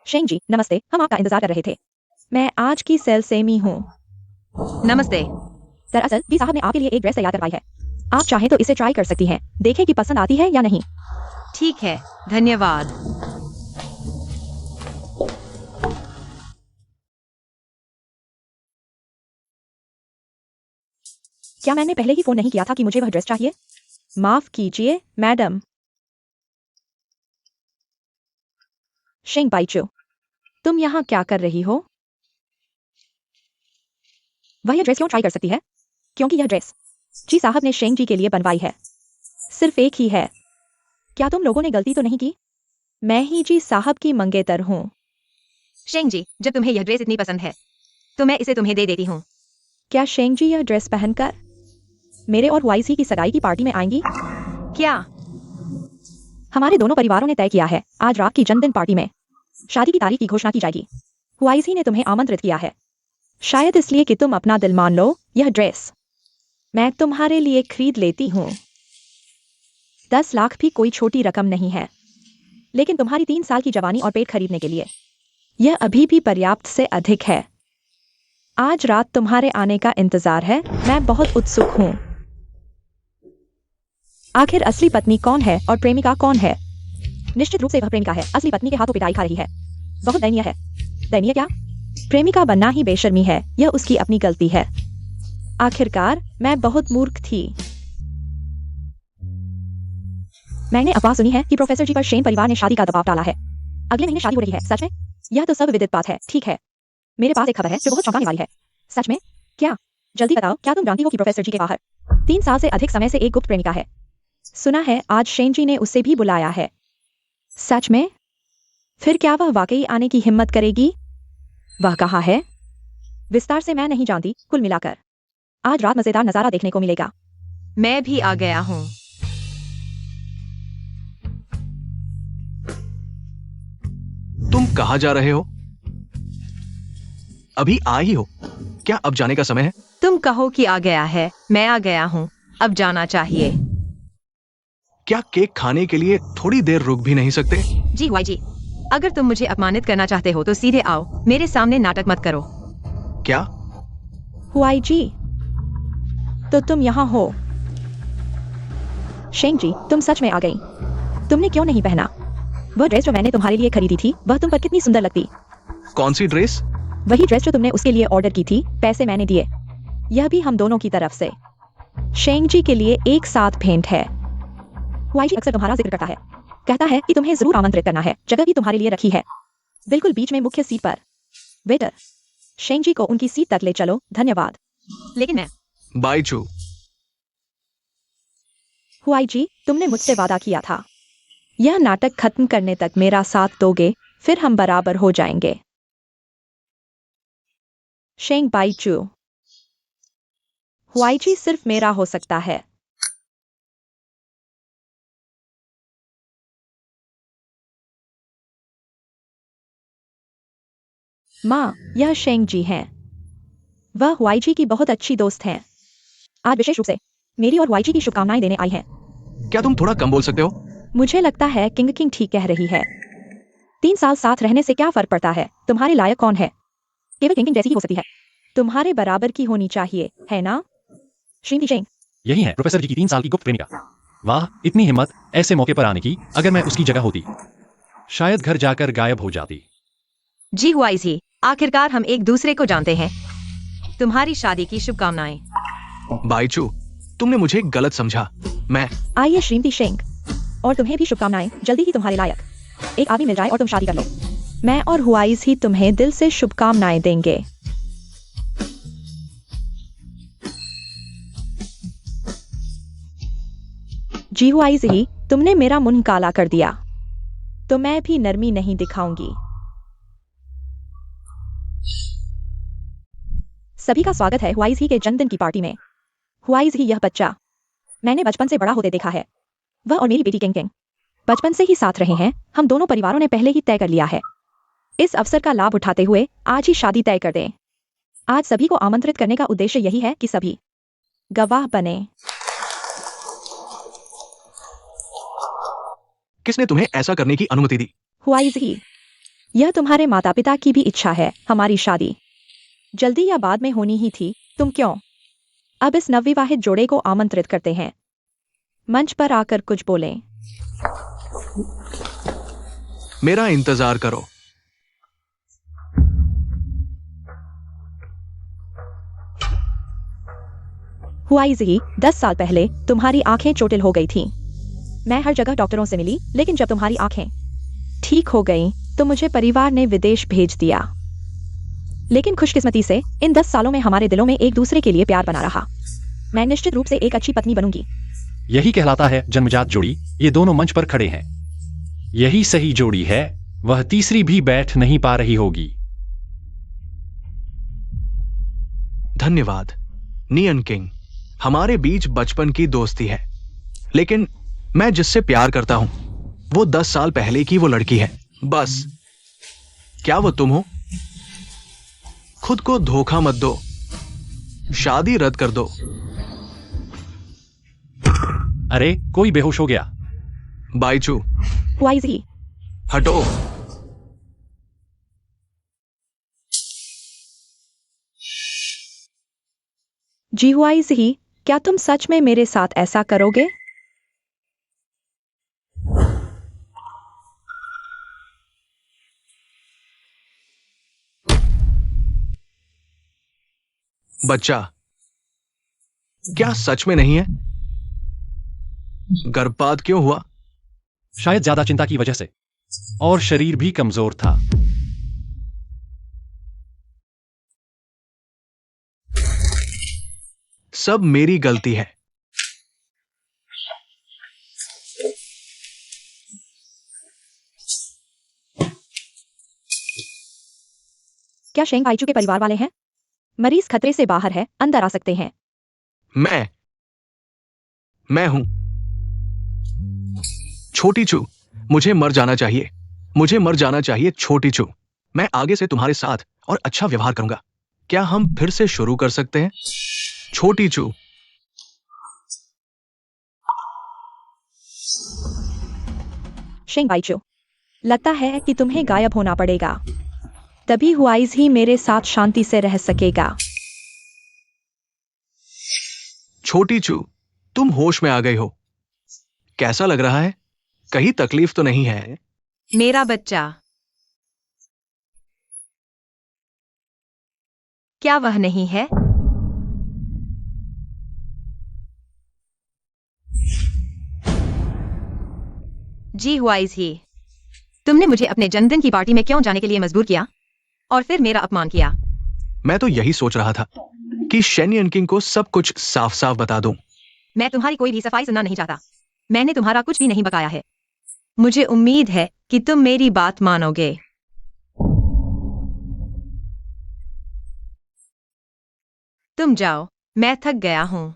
शेंग जी नमस्ते, हम आपका इंतजार कर रहे थे। मैं आज की सेल सेमी हूँ। नमस्ते। दरअसल वी साहब ने आपके लिए एक ड्रेस तैयार करवाई है। आप चाहें तो इसे ट्राई कर सकती हैं, देखें कि पसंद आती है या नहीं। ठीक है, धन्यवाद। क्या मैंने पहले ही फोन नहीं किया था कि मुझे वह ड्रेस चाहिए? माफ कीजिए मैडम। शेंग बाइचू, तुम यहाँ क्या कर रही हो? वह यह ड्रेस क्यों ट्राई कर सकती है? क्योंकि यह ड्रेस जी साहब ने शेंग जी के लिए बनवाई है। सिर्फ एक ही है। क्या तुम लोगों ने गलती तो नहीं की? मैं ही जी साहब की मंगेतर हूँ। शेंग जी, जब तुम्हें यह ड्रेस इतनी पसंद है, तो मैं इसे तुम्हें दे देती हूँ। क्या शेंग जी यह ड्रेस पहनकर मेरे और वाईसी की सगाई की पार्टी में आएंगी? क्या? हमारे दोनों परिवारों ने तय किया है, आज रात की जन्मदिन पार्टी में शादी की तारीख की घोषणा की जाएगी। वाईसी ने तुम्हें आमंत्रित किया है, शायद इसलिए कि तुम अपना दिल मान लो। यह ड्रेस मैं तुम्हारे लिए खरीद लेती हूँ। 10 लाख भी कोई छोटी रकम नहीं है, लेकिन तुम्हारी 3 साल की जवानी और पेट खरीदने के लिए यह अभी भी पर्याप्त से अधिक है। आज रात तुम्हारे आने का इंतजार है, मैं बहुत उत्सुक हूँ। आखिर असली पत्नी कौन है और प्रेमिका कौन है? निश्चित रूप से वह प्रेमिका है, असली पत्नी के हाथों पिटाई खा रही है। बहुत दयनीय है। दयनीय क्या? प्रेमिका बनना ही बेशर्मी है, यह उसकी अपनी गलती है। आखिरकार मैं बहुत मूर्ख थी। मैंने अफवाह सुनी है कि प्रोफेसर जी पर शेन परिवार ने शादी का दबाव डाला है। अगले महीने शादी हो रही है, सच में? यह तो सब विदित बात है। ठीक है, मेरे पास एक खबर है जो बहुत चौंकाने वाली है। सच में? क्या? जल्दी बताओ, क्या तुम जानती हो कि प्रोफेसर जी के बाहर 3 साल से अधिक समय से एक गुप्त प्रेमिका है? सुना है आज शेन जी ने उसे भी बुलाया है। सच में? फिर क्या वह वाकई आने की हिम्मत करेगी? वह कहाँ है? विस्तार से मैं नहीं जानती। कुल मिलाकर आज रात मजेदार नजारा देखने को मिलेगा। मैं भी आ गया हूँ। तुम कहाँ जा रहे हो? अभी आ ही हो क्या? अब जाने का समय है। तुम कहो कि आ गया है, मैं आ गया हूँ, अब जाना चाहिए। क्या केक खाने के लिए थोड़ी देर रुक भी नहीं सकते? जी वाई जी, अगर तुम मुझे अपमानित करना चाहते हो तो सीधे आओ, मेरे सामने नाटक मत करो। क्या? हुआई जी, तो तुम यहाँ हो। शेंग जी, तुम सच में आ गई। तुमने क्यों नहीं पहना वह ड्रेस जो मैंने तुम्हारे लिए खरीदी थी? वह तुम पर कितनी सुंदर लगती। कौन सी ड्रेस? वही ड्रेस जो तुमने उसके लिए ऑर्डर की थी, पैसे मैंने दिए। यह भी हम दोनों की तरफ से शेंग जी के लिए एक साथ भेंट है। हुआई जी अक्सर तुम्हारा जिक्र करता है, कहता है कि तुम्हें जरूर आमंत्रित करना है। जगह भी तुम्हारे लिए रखी है, बिल्कुल बीच में मुख्य सीट पर। वेटर, शेंग जी को उनकी सीट तक ले चलो। धन्यवाद। लेकिन मैं बाइचू, हुआई जी, तुमने मुझसे वादा किया था, यह नाटक खत्म करने तक मेरा साथ दोगे, फिर हम बराबर हो जाएंगे। शेंग बाइचू, हुआई जी सिर्फ मेरा हो सकता है। माँ, यह शेंग जी हैं। वह हुआई जी की बहुत अच्छी दोस्त हैं। आज विशेष रूप से मेरी और हुआई जी की शुभकामनाएं देने आई हैं। क्या तुम थोड़ा कम बोल सकते हो? मुझे लगता है किंग किंग ठीक कह रही है। 3 साल साथ रहने से क्या फर्क पड़ता है? तुम्हारे लायक कौन है? केवल किंग किंग जैसी ही हो सकती है, तुम्हारे बराबर की होनी चाहिए, है ना श्रीमती शेंग? यही है प्रोफेसर जी की 3 साल की गुप्त प्रेमिका। वाह, इतनी हिम्मत ऐसे मौके पर आने की। अगर मैं उसकी जगह होती, शायद घर जाकर गायब हो जाती। जी हुआई जी, आखिरकार हम एक दूसरे को जानते हैं। तुम्हारी शादी की शुभकामनाएं। बाइचू, तुमने मुझे गलत समझा। मैं आइए श्रीमती शेंग, और तुम्हें भी शुभकामनाएं। जल्दी ही तुम्हारे लायक एक आदमी मिल जाए और तुम शादी कर लो। मैं और हुआइज ही तुम्हें दिल से शुभकामनाएं देंगे। जी हुआइज ही, तुमने मेरा मुंह काला कर दिया, तो मैं भी नरमी नहीं दिखाऊंगी। सभी का स्वागत है हुआइज ही के जन्मदिन की पार्टी में। हुआइज ही, यह बच्चा मैंने बचपन से बड़ा होते देखा है। वह और मेरी बेटी किंग किंग बचपन से ही साथ रहे हैं। हम दोनों परिवारों ने पहले ही तय कर लिया है। इस अवसर का लाभ उठाते हुए आज ही शादी तय कर दें। आज सभी को आमंत्रित करने का उद्देश्य यही है कि सभी गवाह बने। किसने तुम्हें ऐसा करने की अनुमति दी? हुआइज ही, यह तुम्हारे माता पिता की भी इच्छा है। हमारी शादी जल्दी या बाद में होनी ही थी। तुम क्यों अब इस नवविवाहित जोड़े को आमंत्रित करते हैं? मंच पर आकर कुछ बोलें। मेरा इंतजार करो। हुआइज ही, 10 साल पहले तुम्हारी आंखें चोटिल हो गई थीं। मैं हर जगह डॉक्टरों से मिली, लेकिन जब तुम्हारी आंखें ठीक हो गईं, तो मुझे परिवार ने विदेश भेज दिया। लेकिन खुशकिस्मती से इन 10 सालों में हमारे दिलों में एक दूसरे के लिए प्यार बना रहा। मैं निश्चित रूप से एक अच्छी पत्नी बनूंगी। यही कहलाता है जन्मजात जोड़ी। ये दोनों मंच पर खड़े हैं। यही सही जोड़ी है। वह तीसरी भी बैठ नहीं पा रही होगी। धन्यवाद नियन किंग। हमारे बीच बचपन की दोस्ती है, लेकिन मैं जिससे प्यार करता हूं वो 10 साल पहले की वो लड़की है। बस। क्या वो तुम हो? खुद को धोखा मत दो। शादी रद्द कर दो। अरे, कोई बेहोश हो गया। बाइचू, हुआइज ही, हटो। जी हुआइज ही, क्या तुम सच में मेरे साथ ऐसा करोगे? बच्चा, क्या सच में नहीं है? गर्भपात क्यों हुआ? शायद ज्यादा चिंता की वजह से, और शरीर भी कमजोर था। सब मेरी गलती है। क्या शेंग बाइचू के परिवार वाले हैं? मरीज खतरे से बाहर है, अंदर आ सकते हैं। मैं हूं छोटी चू। मुझे मर जाना चाहिए। मुझे मर जाना चाहिए छोटी चू। मैं आगे से तुम्हारे साथ और अच्छा व्यवहार करूंगा। क्या हम फिर से शुरू कर सकते हैं? छोटी चू। शेंग बाइचू, लगता है कि तुम्हें गायब होना पड़ेगा, तभी हुआइज ही मेरे साथ शांति से रह सकेगा। छोटी चू, तुम होश में आ गई हो। कैसा लग रहा है? कहीं तकलीफ तो नहीं है? मेरा बच्चा, क्या वह नहीं है? जी हुआइज ही, तुमने मुझे अपने जन्मदिन की पार्टी में क्यों जाने के लिए मजबूर किया और फिर मेरा अपमान किया? मैं तो यही सोच रहा था कि शेन यनकिंग को सब कुछ साफ साफ बता दूं। मैं तुम्हारी कोई भी सफाई सुनना नहीं चाहता। मैंने तुम्हारा कुछ भी नहीं बकाया है। मुझे उम्मीद है कि तुम मेरी बात मानोगे। तुम जाओ, मैं थक गया हूं।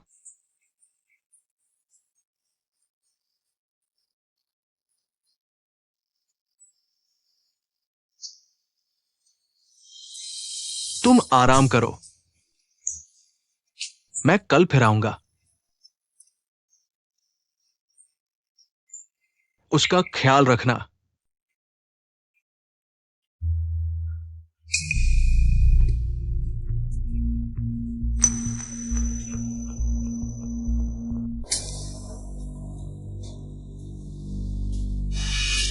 तुम आराम करो, मैं कल फिर आऊंगा। उसका ख्याल रखना।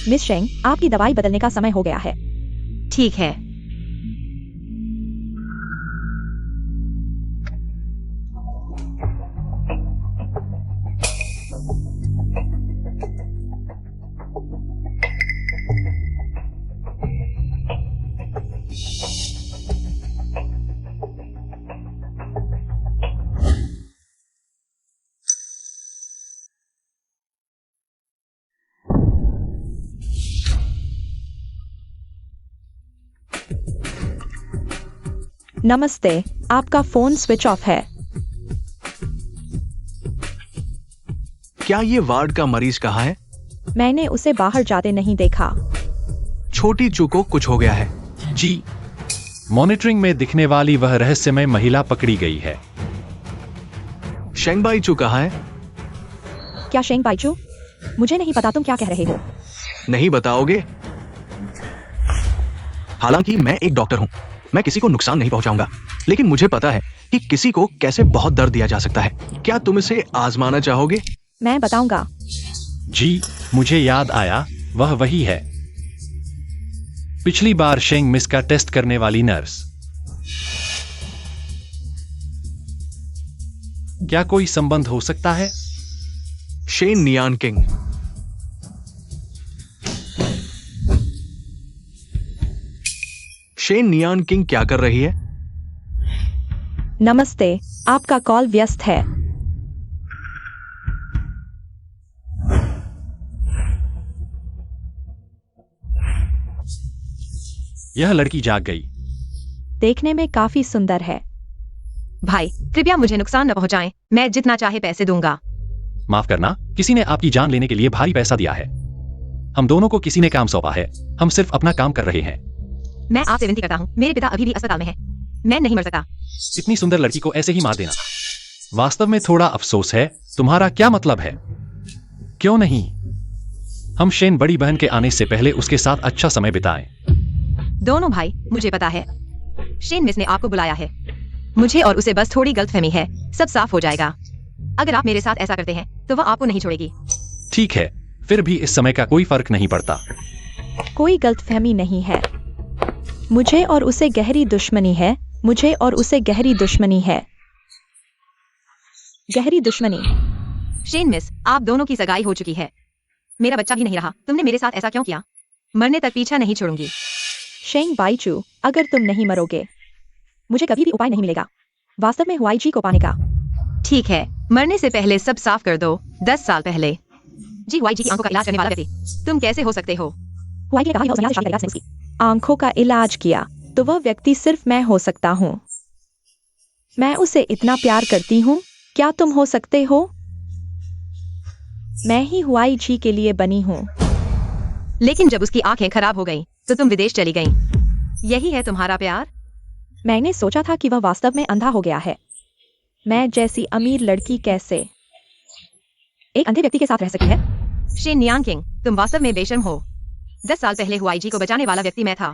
मिस शेंग, आपकी दवाई बदलने का समय हो गया है। ठीक है। नमस्ते, आपका फोन स्विच ऑफ है। क्या ये वार्ड का मरीज कहाँ है? मैंने उसे बाहर जाते नहीं देखा। छोटी चू को कुछ हो गया है। जी, मॉनिटरिंग में दिखने वाली वह रहस्यमय महिला पकड़ी गई है। शेंगबाई चू कहाँ है? क्या शेंग बाइचू? मुझे नहीं पता तुम क्या कह रहे हो। नहीं बताओगे? हालांकि मैं एक डॉक्टर हूं, मैं किसी को नुकसान नहीं पहुंचाऊंगा, लेकिन मुझे पता है कि किसी को कैसे बहुत दर्द दिया जा सकता है। क्या तुम इसे आजमाना चाहोगे? मैं बताऊंगा। जी, मुझे याद आया, वह वही है। पिछली बार शेंग मिस का टेस्ट करने वाली नर्स। क्या कोई संबंध हो सकता है? Shen Nianqing. Shen Nianqing क्या कर रही है? नमस्ते, आपका कॉल व्यस्त है। यह लड़की जाग गई। देखने में काफी सुंदर है। भाई, कृपया मुझे नुकसान न पहुंचाएं। मैं जितना चाहे पैसे दूंगा। माफ करना, किसी ने आपकी जान लेने के लिए भारी पैसा दिया है। हम दोनों को किसी ने काम सौंपा है, हम सिर्फ अपना काम कर रहे हैं। मैं आपसे विनती करता हूं, मेरे पिता अभी भी अस्पताल में हैं। मैं नहीं मर सकता। इतनी सुंदर लड़की को ऐसे ही मार देना वास्तव में थोड़ा अफसोस है। तुम्हारा क्या मतलब है? क्यों नहीं हम शेन बड़ी बहन के आने से पहले उसके साथ अच्छा समय बिताएं? दोनों भाई, मुझे पता है शेन मिस ने आपको बुलाया है। मुझे और उसे बस थोड़ी गलतफहमी है, सब साफ हो जाएगा। अगर आप मेरे साथ ऐसा करते हैं तो वह आपको नहीं छोड़ेगी। ठीक है, फिर भी इस समय का कोई फर्क नहीं पड़ता। कोई गलतफहमी नहीं है। मुझे और उसे गहरी दुश्मनी है। मुझे और उसे गहरी दुश्मनी है। गहरी दुश्मनी। शेन मिस, आप दोनों की सगाई हो चुकी है। मेरा बच्चा भी नहीं रहा। तुमने मेरे साथ ऐसा क्यों किया? मरने तक पीछा नहीं छोड़ूंगी। शेंग बाइचू, अगर तुम नहीं मरोगे, मुझे कभी भी उपाय नहीं मिलेगा वास्तव में हुआई जी को पाने का। ठीक है, मरने से पहले सब साफ कर दो। 10 साल पहले जी हुआई जी की आंखों का इलाज करने वाला व्यक्ति तुम कैसे हो सकते हो? हुआई जी ने कहा कि वह उस महिला से शादी करेगा जिसने उसकी आंखों का इलाज किया, तो वह व्यक्ति सिर्फ मैं हो सकता हूँ। मैं उसे इतना प्यार करती हूँ। क्या तुम हो सकते हो? मैं ही हुआई जी के लिए बनी हूँ। लेकिन जब उसकी आंखें खराब हो गईं, तो तुम विदेश चली गईं। यही है तुम्हारा प्यार? मैंने सोचा था कि वह वास्तव में अंधा हो गया है। मैं जैसी अमीर लड़की कैसे एक अंधे व्यक्ति के साथ रह सकती है? शेन नियांग किंग, तुम वास्तव में बेशर्म हो। 10 साल पहले हुआईजी को बचाने वाला व्यक्ति मैं था।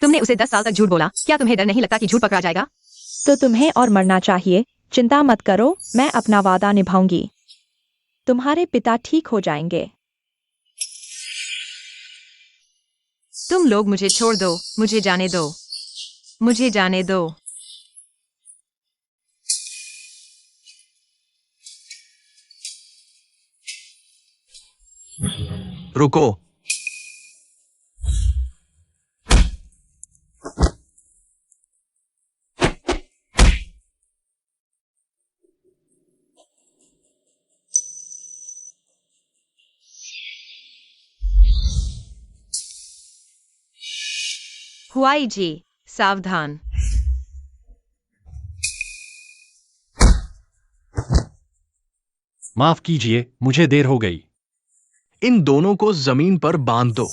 तुमने उसे 10 साल तक झूठ बोला। क्या तुम्हें डर नहीं लगता कि झूठ पकड़ा जाएगा? तो तुम्हें और मरना चाहिए। चिंता मत करो, मैं अपना वादा निभाऊंगी। तुम्हारे पिता ठीक हो जाएंगे। तुम लोग मुझे छोड़ दो, मुझे जाने दो, मुझे जाने दो। रुको। हुआईजी, सावधान। माफ कीजिए, मुझे देर हो गई। इन दोनों को जमीन पर बांध दो।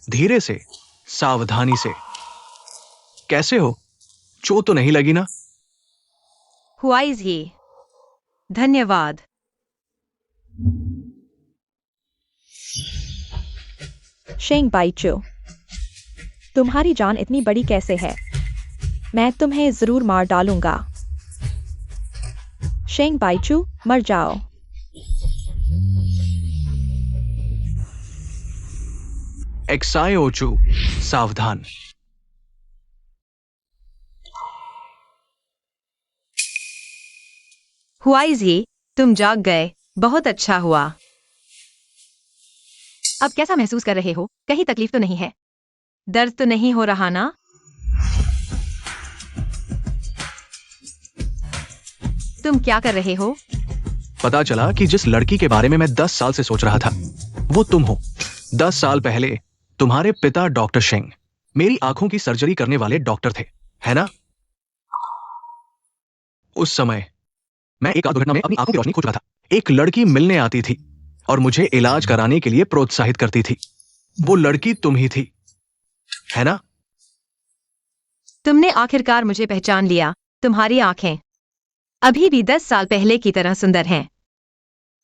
धीरे से, सावधानी से। कैसे हो? चोट तो नहीं लगी ना? हुआईजी, धन्यवाद। शेंग बाइचू, तुम्हारी जान इतनी बड़ी कैसे है? मैं तुम्हें जरूर मार डालूंगा। शेंग बाइचू, मर जाओ। एक्साई ओचू, सावधान। हुआईजी, तुम जाग गए, बहुत अच्छा हुआ। अब कैसा महसूस कर रहे हो? कहीं तकलीफ तो नहीं है? दर्द तो नहीं हो रहा ना? तुम क्या कर रहे हो? पता चला कि जिस लड़की के बारे में मैं 10 साल से सोच रहा था, वो तुम हो। 10 साल पहले तुम्हारे पिता डॉक्टर शेंग मेरी आंखों की सर्जरी करने वाले डॉक्टर थे, है ना? उस समय मैं एक कार दुर्घटना में अपनी आंखों की रोशनी खो चुका था। एक लड़की मिलने आती थी और मुझे इलाज कराने के लिए प्रोत्साहित करती थी। वो लड़की तुम ही थी, है ना? तुमने आखिरकार मुझे पहचान लिया। तुम्हारी आंखें अभी भी 10 साल पहले की तरह सुंदर हैं।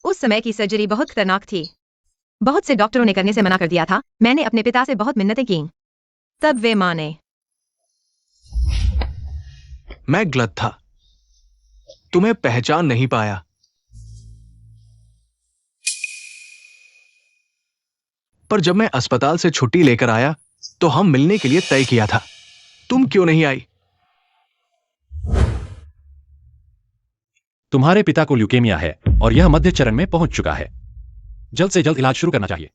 उस समय की सर्जरी बहुत खतरनाक थी। बहुत से डॉक्टरों ने करने से मना कर दिया था। मैंने अपने पिता से बहुत मिन्नतें की, तब वे माने। मैं गलत था, तुम्हें पहचान नहीं पाया। पर जब मैं अस्पताल से छुट्टी लेकर आया तो हम मिलने के लिए तय किया था। तुम क्यों नहीं आई? तुम्हारे पिता को ल्यूकेमिया है और यह मध्य चरण में पहुंच चुका है। जल्द से जल्द इलाज शुरू करना चाहिए।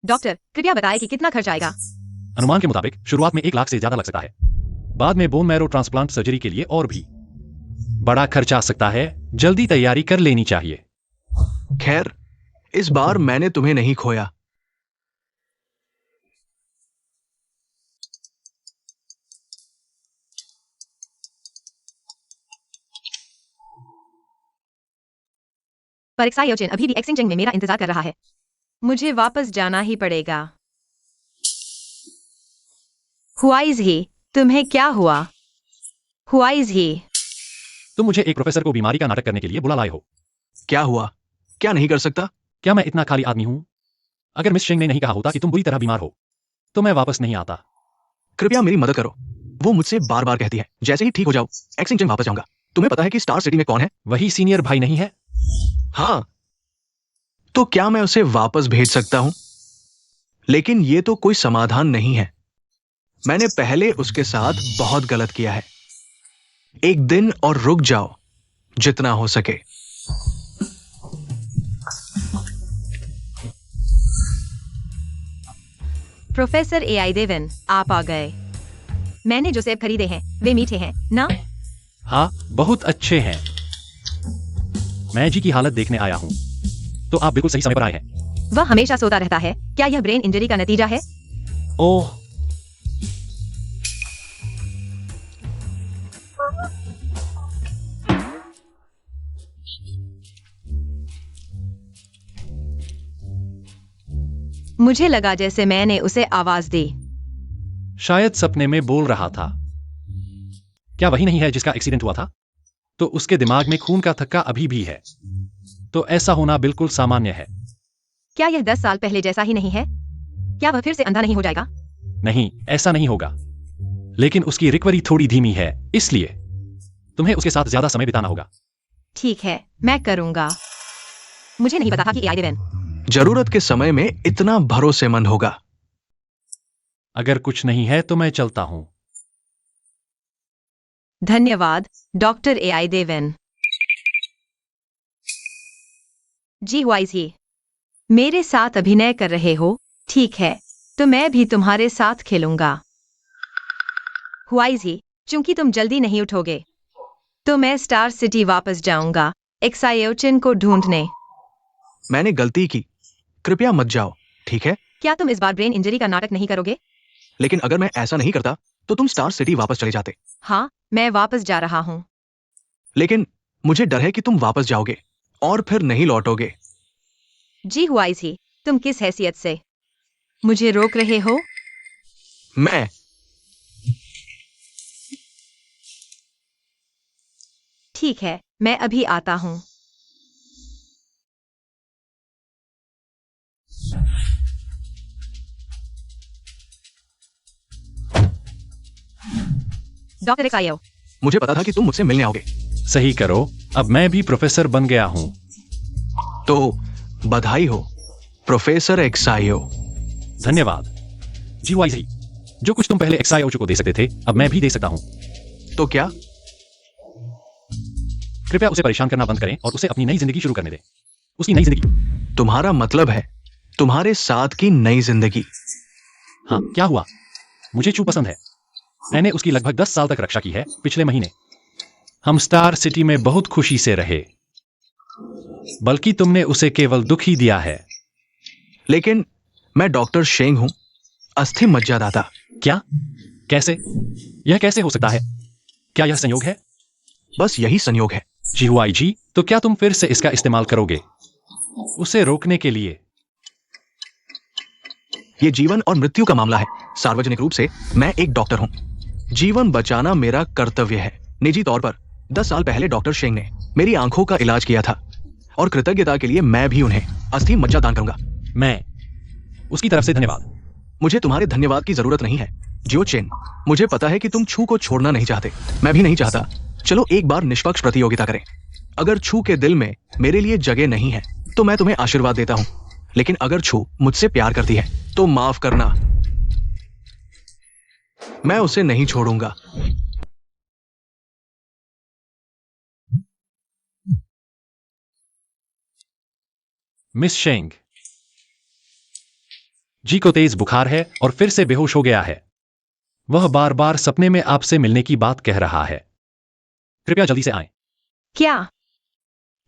डॉक्टर, कृपया बताएं कि कितना खर्च आएगा? अनुमान के मुताबिक शुरुआत में 1 लाख से ज्यादा लग सकता है। बाद में बोन मैरो ट्रांसप्लांट सर्जरी के लिए और भी बड़ा खर्च आ सकता है। जल्दी तैयारी कर लेनी चाहिए। खैर, इस बार मैंने तुम्हें नहीं खोया। पर एक्सायोचिन अभी भी एक्सचेंजिंग में मेरा इंतजार कर रहा है। मुझे वापस जाना ही पड़ेगा। हुआईजी, तुम्हें क्या हुआ? हुआईजी, तुम मुझे एक प्रोफेसर को बीमारी का नाटक करने के लिए बुला लाए हो। क्या हुआ? क्या नहीं कर सकता? क्या मैं इतना खाली आदमी हूं? अगर मिस शेंग ने नहीं कहा होता कि तुम बुरी तरह बीमार हो तो मैं वापस नहीं आता। कृपया मेरी मदद करो। वो मुझसे बार बार कहती है, जैसे ही ठीक हो जाओ एक्सचेंजिंग वापस जाऊंगा। तुम्हें पता है कि स्टार सिटी में कौन है? वही सीनियर भाई नहीं है? हाँ, तो क्या मैं उसे वापस भेज सकता हूं? लेकिन ये तो कोई समाधान नहीं है। मैंने पहले उसके साथ बहुत गलत किया है। एक दिन और रुक जाओ, जितना हो सके। प्रोफेसर एआई देवन, आप आ गए। मैंने जो सेब खरीदे हैं वे मीठे हैं ना? हाँ, बहुत अच्छे हैं। मैं जी की हालत देखने आया हूं। तो आप बिल्कुल सही समय पर आए हैं। वह हमेशा सोता रहता है। क्या यह ब्रेन इंजरी का नतीजा है? ओह, मुझे लगा जैसे मैंने उसे आवाज दी। शायद सपने में बोल रहा था। क्या वही नहीं है जिसका एक्सीडेंट हुआ था? तो उसके दिमाग में खून का थक्का अभी भी है। तो ऐसा होना बिल्कुल सामान्य है। क्या यह 10 साल पहले जैसा ही नहीं है? क्या वह फिर से अंधा नहीं हो जाएगा? नहीं, ऐसा नहीं होगा। लेकिन उसकी रिकवरी थोड़ी धीमी है, इसलिए तुम्हें उसके साथ ज्यादा समय बिताना होगा। ठीक है, मैं करूंगा। मुझे नहीं पता था कि AI देवेन जरूरत के समय में इतना भरोसेमंद होगा। अगर कुछ नहीं है तो मैं चलता हूं। धन्यवाद, डॉक्टर AI देवेन। जी वाइजी, मेरे साथ अभिनय कर रहे हो? ठीक है, तो मैं भी तुम्हारे साथ खेलूंगा। हुआइजी, चूंकि तुम जल्दी नहीं उठोगे, तो मैं स्टार सिटी वापस जाऊंगा एक्सायोचिन को ढूंढने। मैंने गलती की, कृपया मत जाओ, ठीक है? क्या तुम इस बार ब्रेन इंजरी का नाटक नहीं करोगे? लेकिन अगर मैं ऐसा नहीं करता तो तुम स्टार सिटी वापस चले जाते। हाँ, मैं वापस जा रहा हूँ। लेकिन मुझे डर है कि तुम वापस जाओगे और फिर नहीं लौटोगे। जी हुआइजी, तुम किस हैसियत से मुझे रोक रहे हो? मैं ठीक है, मैं अभी आता हूँ। डॉक्टर एक्सायो, मुझे पता था कि तुम मुझसे मिलने आओगे। सही करो, अब मैं भी प्रोफेसर बन गया हूं। तो बधाई हो प्रोफेसर एक्सायो। धन्यवाद। जी वाइजी, जो कुछ तुम पहले एक्सायोचो को दे सकते थे, अब मैं भी दे सकता हूं। तो क्या? कृपया उसे परेशान करना बंद करें और उसे अपनी नई जिंदगी शुरू करने दें। उसकी नई जिंदगी। तुम्हारा मतलब है तुम्हारे साथ की नई जिंदगी? हाँ, क्या हुआ? मुझे चू पसंद है। मैंने उसकी लगभग 10 साल तक रक्षा की है। पिछले महीने हम स्टार सिटी में बहुत खुशी से रहे, बल्कि तुमने उसे केवल दुख ही दिया है। लेकिन मैं डॉक्टर शेंग हूं, अस्थि मज्जादाता। क्या? कैसे? यह कैसे हो सकता है? क्या यह संयोग है? बस यही संयोग है। जी हुआई जी, तो क्या तुम फिर से इसका इस्तेमाल करोगे उसे रोकने के लिए? ये जीवन और मृत्यु का मामला है। सार्वजनिक रूप से मैं एक डॉक्टर हूं। जीवन बचाना मेरा कर्तव्य है। निजी तौर पर 10 साल पहले डॉक्टर शेंग ने मेरी आंखों का इलाज किया था और कृतज्ञता के लिए मैं भी उन्हें अस्थि मज्जा दान करूंगा। मैं उसकी तरफ से धन्यवाद। मुझे तुम्हारे धन्यवाद की जरूरत नहीं है जियो चेन। मुझे पता है कि तुम छू को छोड़ना नहीं चाहते, मैं भी नहीं चाहता। चलो एक बार निष्पक्ष प्रतियोगिता करें। अगर छू के दिल में मेरे लिए जगह नहीं है तो मैं तुम्हें आशीर्वाद देता हूं, लेकिन अगर छू मुझसे प्यार करती है तो माफ करना, मैं उसे नहीं छोड़ूंगा। मिस शेंग जी को तेज बुखार है और फिर से बेहोश हो गया है। वह बार बार सपने में आपसे मिलने की बात कह रहा है। कृपया जल्दी से आएं। क्या?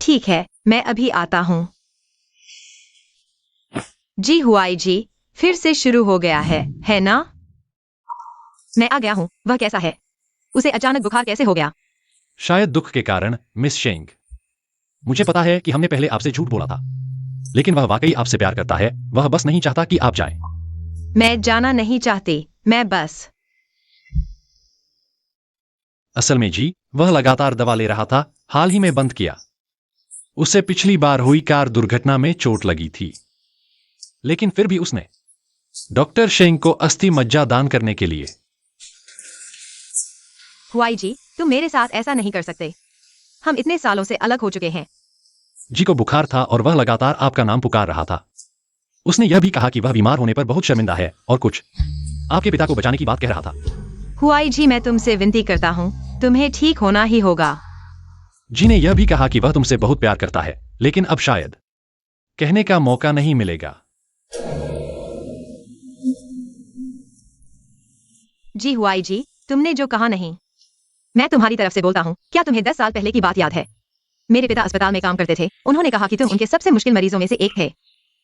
ठीक है, मैं अभी आता हूँ। जी हुआई जी, फिर से शुरू हो गया है ना? मैं आ गया हूँ। वह कैसा है? उसे अचानक बुखार कैसे हो गया? शायद दुख के कारण, मिस शेंग। मुझे पता है कि हमने पहले आपसे झूठ बोला था, लेकिन वह वाकई आपसे प्यार करता है। वह बस नहीं चाहता कि आप जाएं। मैं जाना नहीं चाहती, मैं बस। असल में जी, वह लगातार दवा ले रहा था। हाल ही में बंद किया। उसे पिछली बार हुई कार दुर्घटना में चोट लगी थी, लेकिन फिर भी उसने डॉक्टर शेंग को अस्थि मज्जा दान करने के लिए। हुआई जी, तुम मेरे साथ ऐसा नहीं कर सकते। हम इतने सालों से अलग हो चुके हैं। जी को बुखार था और वह लगातार आपका नाम पुकार रहा था। उसने यह भी कहा कि वह बीमार होने पर बहुत शर्मिंदा है और कुछ आपके पिता को बचाने की बात कह रहा था। हुआई जी, मैं तुमसे विनती करता हूँ, तुम्हें ठीक होना ही होगा। जी ने यह भी कहा कि वह तुमसे बहुत प्यार करता है, लेकिन अब शायद कहने का मौका नहीं मिलेगा। जी हुआई जी, तुमने जो कहा नहीं। मैं तुम्हारी तरफ से बोलता हूँ, क्या तुम्हें 10 साल पहले की बात याद है? मेरे पिता अस्पताल में काम करते थे। उन्होंने कहा कि तुम उनके सबसे मुश्किल मरीजों में से एक थे।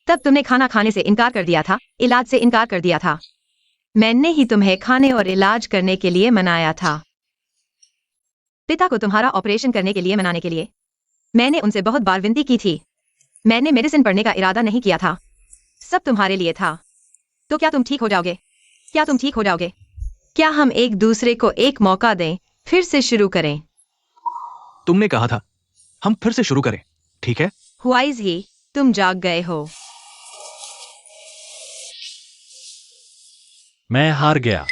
तब तुमने खाना खाने से इनकार कर दिया था, इलाज से इनकार कर दिया था। मैंने ही तुम्हें खाने और इलाज करने के लिए मनाया था। पिता को तुम्हारा ऑपरेशन करने के लिए मनाने के लिए मैंने उनसे बहुत बार विनती की थी। मैंने मेडिसिन पढ़ने का इरादा नहीं किया था। सब तुम्हारे लिए था। तो क्या तुम ठीक हो जाओगे? क्या तुम ठीक हो जाओगे? क्या हम एक दूसरे को एक मौका दें, फिर से शुरू करें। तुमने कहा था हम फिर से शुरू करें, ठीक है? हुआइज ही, तुम जाग गए हो। मैं हार गया।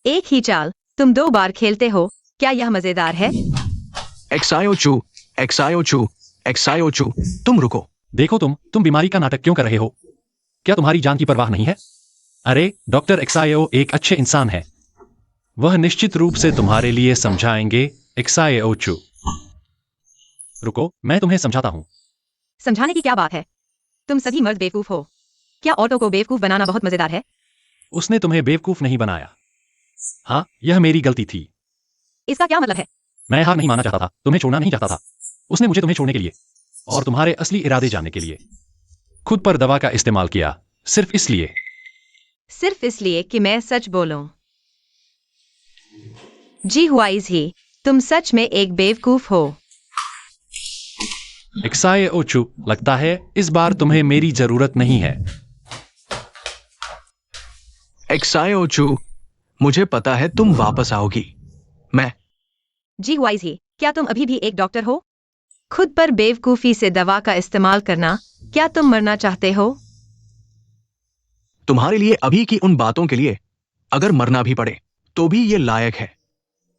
एक ही चाल, तुम 2 बार खेलते हो, क्या यह मजेदार है? एक्सायो चू, एक्सायो चू, एक्सायो चू। तुम रुको। देखो तुम बीमारी का नाटक क्यों कर रहे हो? क्या तुम्हारी जान की परवाह नहीं है? अरे डॉक्टर एक्सायो एक अच्छे इंसान है, वह निश्चित रूप से तुम्हारे लिए समझाएंगे। एक्सायो चू, रुको, मैं तुम्हें समझाता हूं। समझाने की क्या बात है? तुम सभी मर्द बेवकूफ हो। क्या औरतों को बेवकूफ बनाना बहुत मजेदार है? उसने तुम्हें बेवकूफ नहीं बनाया। हाँ, यह मेरी गलती थी। इसका क्या मतलब है? मैं हार नहीं मानना चाहता था, तुम्हें छोड़ना नहीं चाहता था। उसने मुझे तुम्हें छोड़ने के लिए और तुम्हारे असली इरादे जानने के लिए खुद पर दवा का इस्तेमाल किया, सिर्फ इसलिए कि मैं सच बोलूं। जी हुआइज ही, तुम सच में एक बेवकूफ हो। एक्सायो चू, लगता है इस बार तुम्हें मेरी जरूरत नहीं है। एक्सायो चू, मुझे पता है तुम वापस आओगी। मैं जी हुआइज ही, क्या तुम अभी भी एक डॉक्टर हो? खुद पर बेवकूफी से दवा का इस्तेमाल करना, क्या तुम मरना चाहते हो? तुम्हारे लिए अभी की उन बातों के लिए अगर मरना भी पड़े तो भी ये लायक है।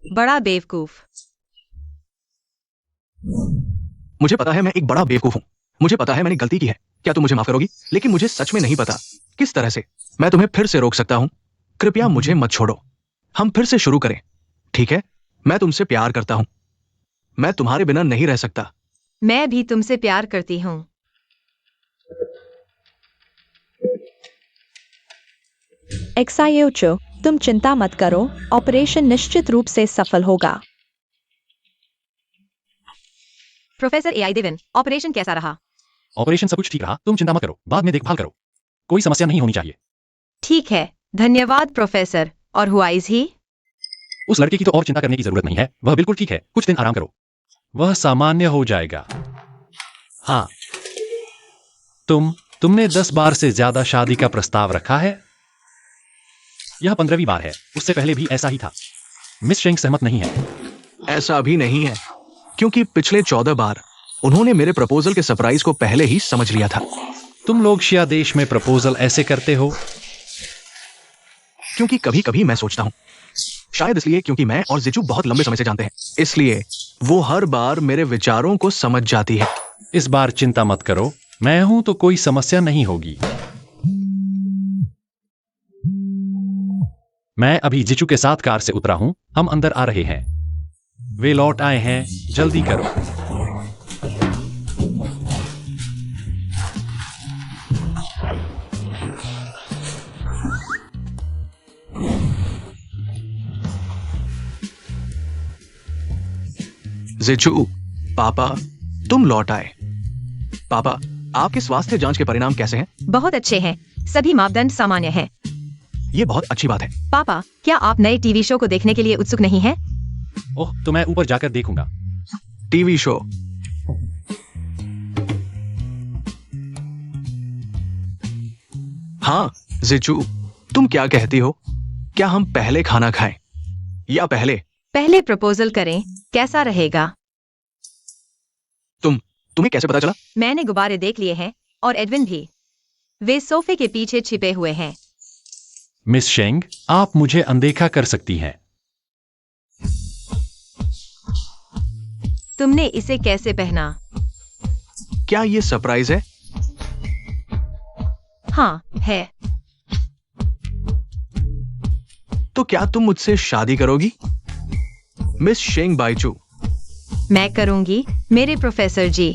बड़ा बेवकूफ। मुझे पता है मैं एक बड़ा बेवकूफ हूं। मुझे पता है मैंने गलती की है। क्या तुम मुझे माफ करोगी? लेकिन मुझे सच में नहीं पता किस तरह से मैं तुम्हें फिर से रोक सकता हूं। कृपया मुझे मत छोड़ो। हम फिर से शुरू करें, ठीक है? मैं तुमसे प्यार करता हूं। मैं तुम्हारे बिना नहीं रह सकता। मैं भी तुमसे प्यार करती हूँ। एक्सायो चू, तुम चिंता मत करो, ऑपरेशन निश्चित रूप से सफल होगा। प्रोफेसर एआई देवन, ऑपरेशन कैसा रहा? ऑपरेशन सब कुछ ठीक रहा, तुम चिंता मत करो, बाद में देखभाल करो, कोई समस्या नहीं होनी चाहिए। ठीक है, धन्यवाद प्रोफेसर। और हुआइज ही? उस लड़के की तो और चिंता करने की जरूरत नहीं है, वह बिल्कुल ठीक है, कुछ दिन आराम करो, वह सामान्य हो जाएगा। हाँ, तुमने 10 बार से ज्यादा शादी का प्रस्ताव रखा है। यह 15वीं बार है, उससे पहले भी ऐसा ही था। मिस शेंग सहमत नहीं है। ऐसा भी नहीं है, क्योंकि पिछले 14 बार उन्होंने मेरे प्रपोजल के सरप्राइज को पहले ही समझ लिया था। तुम लोग शिया देश में प्रपोजल ऐसे करते हो? क्योंकि कभी कभी मैं सोचता हूं, शायद इसलिए क्योंकि मैं और जिजू बहुत लंबे समय से जानते हैं, इसलिए वो हर बार मेरे विचारों को समझ जाती है। इस बार चिंता मत करो, मैं हूं तो कोई समस्या नहीं होगी। मैं अभी जिचू के साथ कार से उतरा हूं, हम अंदर आ रहे हैं। वे लौट आए हैं, जल्दी करो। जिजू, पापा, तुम लौट आए। पापा, आपके स्वास्थ्य जांच के परिणाम कैसे हैं? बहुत अच्छे हैं, सभी मापदंड सामान्य हैं। ये बहुत अच्छी बात है। पापा, क्या आप नए टीवी शो को देखने के लिए उत्सुक नहीं हैं? ओह, तो मैं ऊपर जाकर देखूंगा। TV show? हाँ जिजू, तुम क्या कहती हो? क्या हम पहले खाना खाएं या पहले प्रपोजल करें, कैसा रहेगा? तुम्हें कैसे पता चला? मैंने गुब्बारे देख लिए हैं और एडविन भी। वे सोफे के पीछे छिपे हुए हैं। मिस शेंग, आप मुझे अनदेखा कर सकती हैं। तुमने इसे कैसे पहना? क्या ये सरप्राइज है? हाँ, है। तो क्या तुम मुझसे शादी करोगी? मिस शेंग बाइचू। मैं करूंगी, मेरे प्रोफेसर जी।